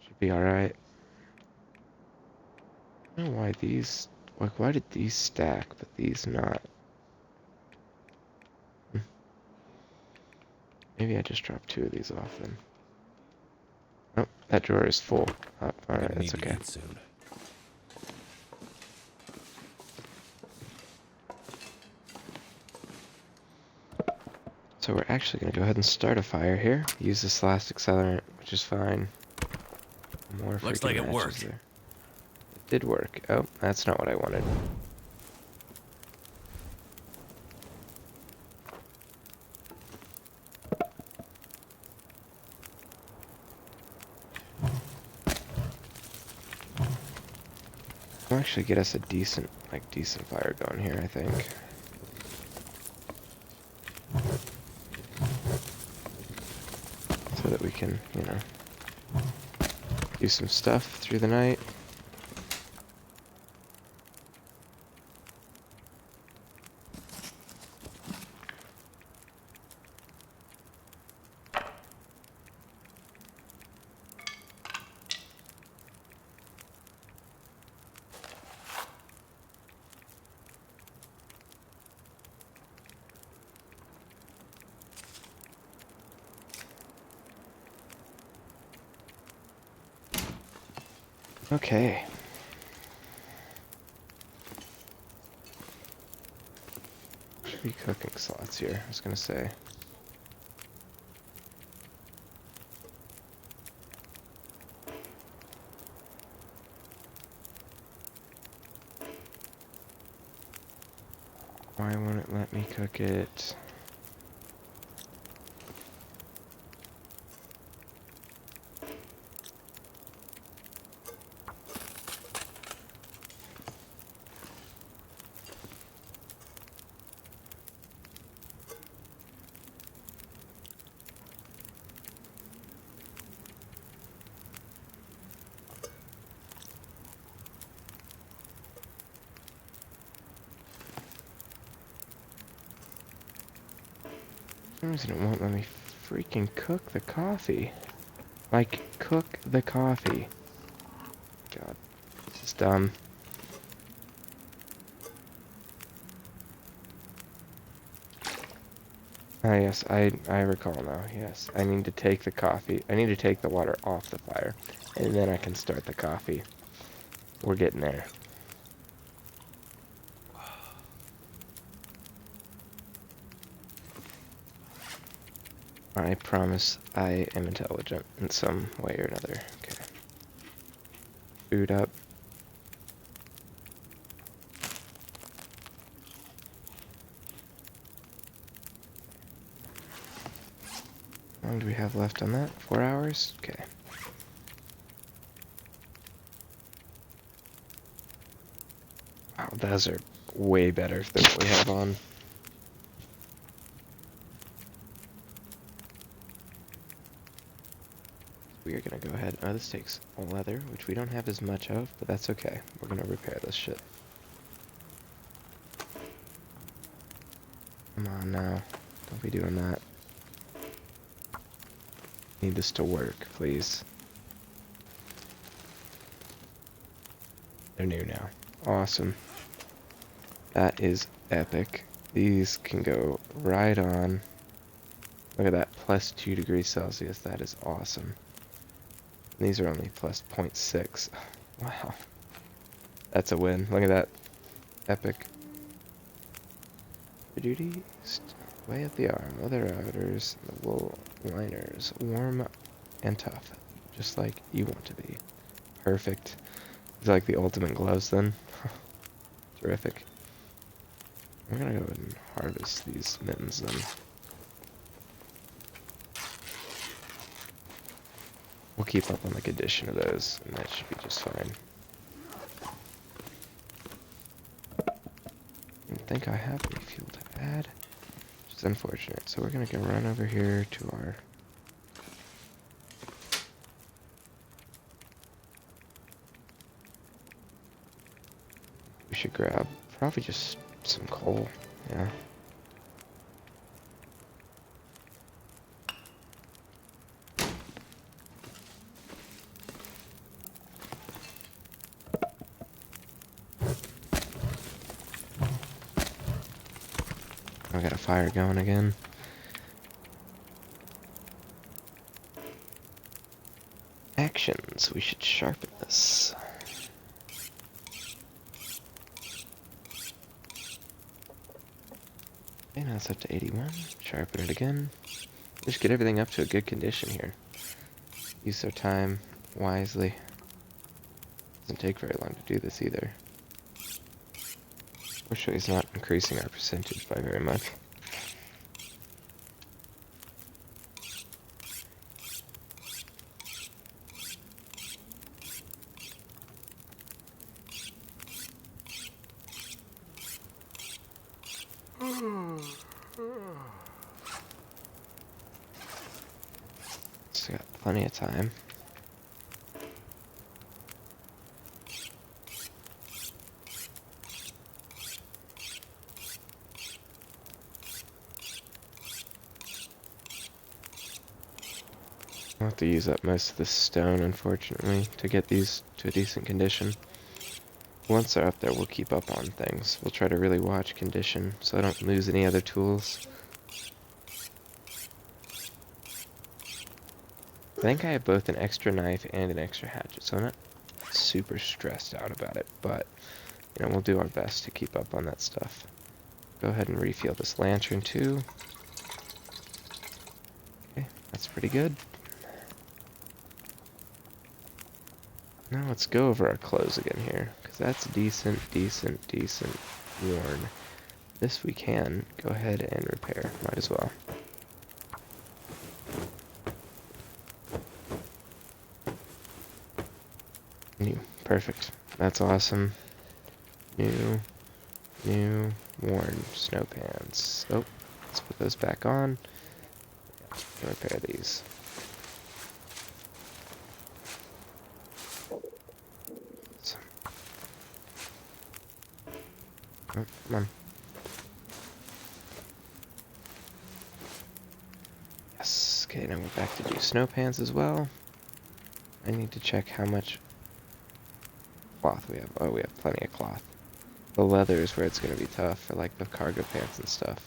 Should be alright. I don't know why these, like, why did these stack, but these not? Maybe I just dropped 2 of these off then. Oh, that drawer is full. Oh, alright, Gonna that's need to okay. eat soon. So we're actually going to go ahead and start a fire here. Use this last accelerant, which is fine. More Looks freaking like it matches worked. there. It did work. Oh, that's not what I wanted. Will actually get us a decent fire going here, I think. So that we can, you know, do some stuff through the night. Okay. Should be cooking slots here, I was gonna say. Why won't it let me cook it? For some reason it won't let me freaking cook the coffee. Like, cook the coffee. God, this is dumb. Ah, yes, I recall now, yes. I need to take the coffee, I need to take the water off the fire, and then I can start the coffee. We're getting there. I promise I am intelligent in some way or another. Okay. Food up. How long do we have left on that? 4 hours? Okay. Wow, those are way better than what we have on. We are gonna go ahead. Oh, this takes leather, which we don't have as much of, but that's okay. We're gonna repair this shit. Come on now. Don't be doing that. Need this to work, please. They're new now. Awesome. That is epic. These can go right on. Look at that, plus 2 degrees Celsius. That is awesome. And these are only plus 0.6. Wow. That's a win. Look at that. Epic. Duty. Way up the arm. Leather outers. The wool liners. Warm and tough. Just like you want to be. Perfect. These are like the ultimate gloves then. Terrific. I'm gonna go ahead and harvest these mittens then. We'll keep up on the condition of those, and that should be just fine. think I have any fuel to add, which is unfortunate. So we're gonna go run over here to our... We should grab probably just some coal, yeah. I got a fire going again. Actions. We should sharpen this. Okay, now it's up to 81. Sharpen it again. Just get everything up to a good condition here. Use our time wisely. Doesn't take very long to do this either. Fortunately, it's not increasing our percentage by very much. Still got plenty of time. I'll have to use up most of this stone, unfortunately, to get these to a decent condition. Once they're up there, we'll keep up on things. We'll try to really watch condition so I don't lose any other tools. I think I have both an extra knife and an extra hatchet, so I'm not super stressed out about it, but, you know, we'll do our best to keep up on that stuff. Go ahead and refill this lantern, too. Okay, that's pretty good. Now let's go over our clothes again here, because that's decent worn. This we can go ahead and repair, might as well. New, perfect. That's awesome. New, worn snow pants. Oh, let's put those back on. And repair these. Oh, come on. Yes. Okay, now we're back to do snow pants as well. I need to check how much cloth we have. Oh, we have plenty of cloth. The leather is where it's going to be tough for like the cargo pants and stuff.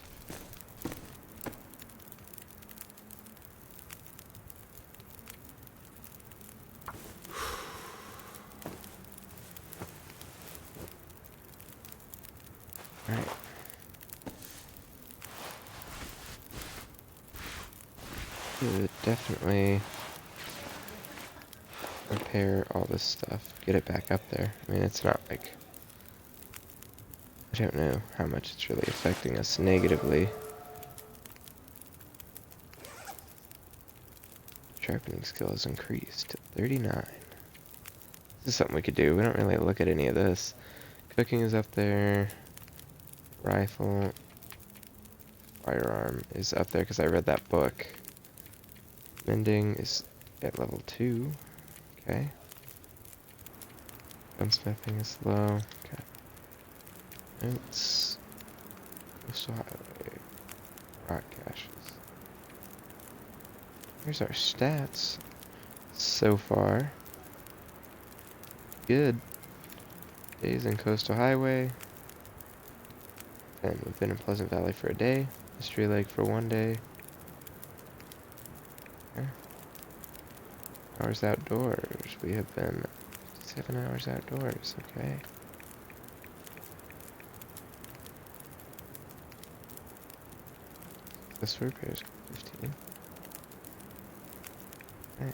Alright. Should definitely repair all this stuff. Get it back up there. I mean, it's not like... I don't know how much it's really affecting us negatively. Sharpening skill has increased to 39. This is something we could do. We don't really look at any of this. Cooking is up there. Rifle. Firearm is up there because I read that book. Mending is at level 2. Okay. Gunsmithing is low. Okay. Notes. Coastal highway. Rock caches. Here's our stats. So far. Good. Days in Coastal Highway. And we've been in Pleasant Valley for a day. Mystery Lake for 1 day. Okay. Hours outdoors. We have been 7 hours outdoors. Okay. This repairs 15. Okay.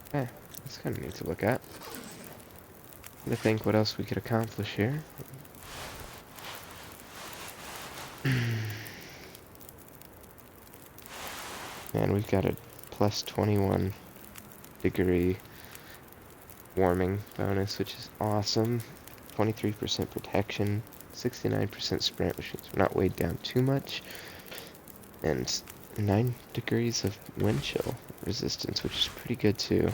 Okay. That's kind of neat to look at. I think what else we could accomplish here. And we've got a plus 21 degree warming bonus, which is awesome. 23% protection, 69% sprint, which means we're not weighed down too much. And 9 degrees of wind chill resistance, which is pretty good too.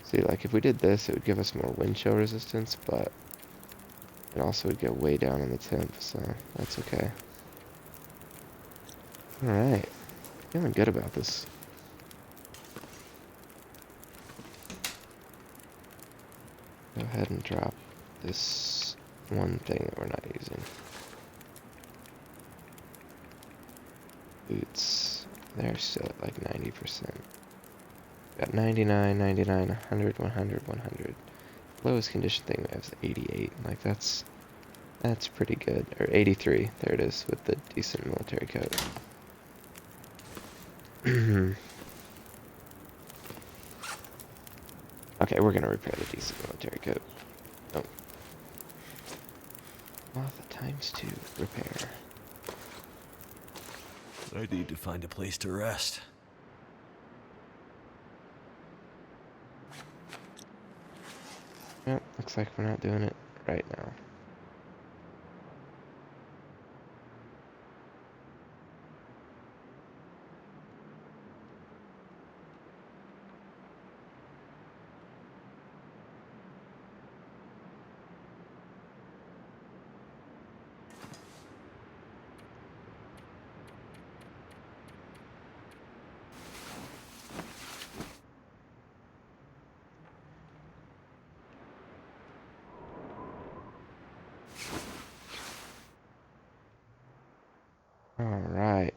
See, like if we did this, it would give us more wind chill resistance, but it also would get way down on the temp, so that's okay. Alright, feeling good about this. Go ahead and drop this one thing that we're not using. Boots, they're still at like 90%. Got 99, 99, 100, 100, 100. Lowest condition thing we have is 88. Like that's pretty good. Or 83. There it is with the decent military coat. Okay, we're gonna repair the decent military coat. Oh. Moth times 2 repair. I need to find a place to rest. Yep, looks like we're not doing it right now. Alright.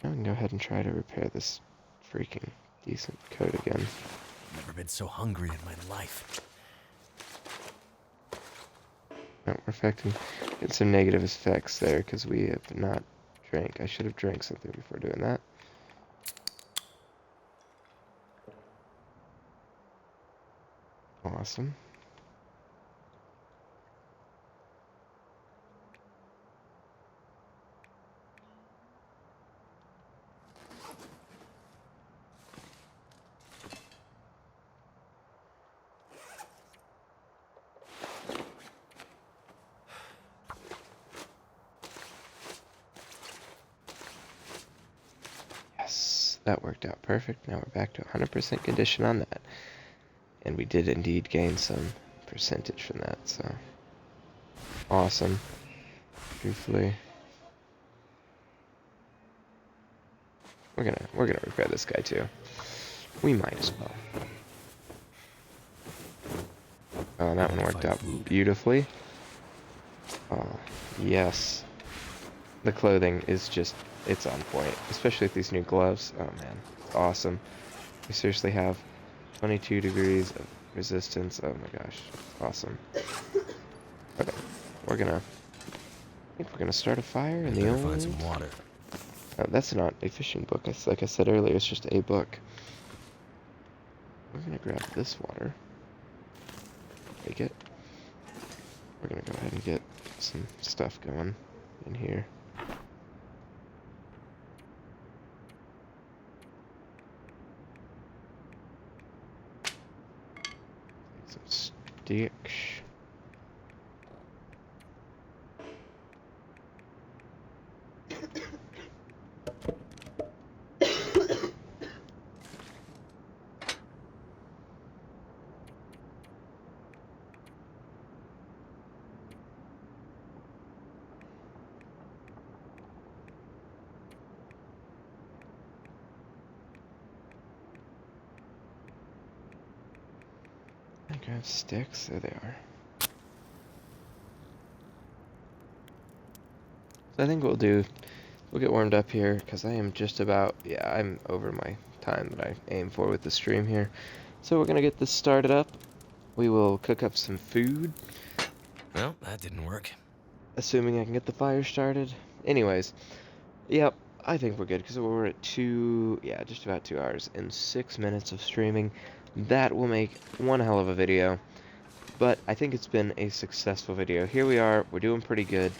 Now we can go ahead and try to repair this freaking decent coat again. Never been so hungry in my life. Oh, we're affecting. Get some negative effects there because we have not drank. I should have drank something before doing that. Awesome. Yes, that worked out perfect. Now we're back to 100% condition on that. And we did indeed gain some percentage from that, so awesome. Truthfully, we're gonna repair this guy too. We might as well. Oh, that one worked out beautifully. Oh, yes. The clothing is just, it's on point, especially with these new gloves. Oh man, it's awesome. We seriously have 22 degrees of resistance. Oh my gosh, awesome. Okay, I think we're gonna start a fire in the old. Find some water. Oh, that's not a fishing book. It's like I said earlier, it's just a book. We're gonna grab this water. Take it. We're gonna go ahead and get some stuff going in here. Some sticks. I grab sticks. There they are. So I think we'll get warmed up here because I am just about, yeah, I'm over my time that I aim for with the stream here. So we're gonna get this started up. We will cook up some food. Well, that didn't work. Assuming I can get the fire started. Anyways, yep, I think we're good because we're at just about 2 hours and 6 minutes of streaming. That will make one hell of a video, but I think it's been a successful video. Here we are, we're doing pretty good.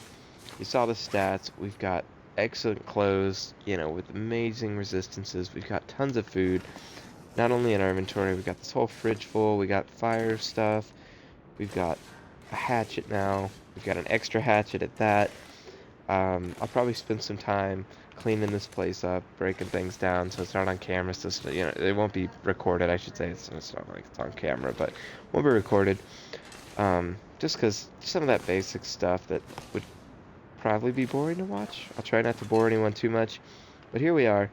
You saw the stats, we've got excellent clothes, with amazing resistances, we've got tons of food. not only in our inventory, we got this whole fridge full, we got fire stuff, we've got a hatchet now, we've got an extra hatchet at that. I'll probably spend some time cleaning this place up, breaking things down so it's not on camera, so you know, it won't be recorded, I should say. It's not like it's on camera, but won't be recorded. Just because some of that basic stuff that would probably be boring to watch. I'll try not to bore anyone too much, but here we are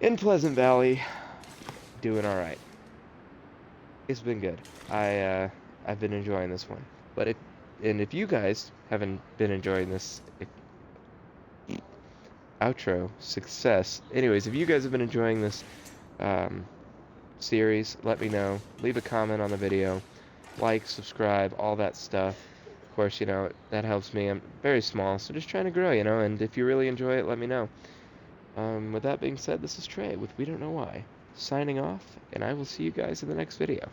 in Pleasant Valley, doing all right. It's been good. I've been enjoying this one, but if you guys haven't been enjoying this outro success, anyways, if you guys have been enjoying this um, series, let me know. Leave a comment on the video, like, subscribe, all that stuff. Of course, you know, that helps me. I'm very small, so just trying to grow, you know, and if you really enjoy it, let me know. With that being said, this is Trey with We Don't Know Why, signing off, and I will see you guys in the next video.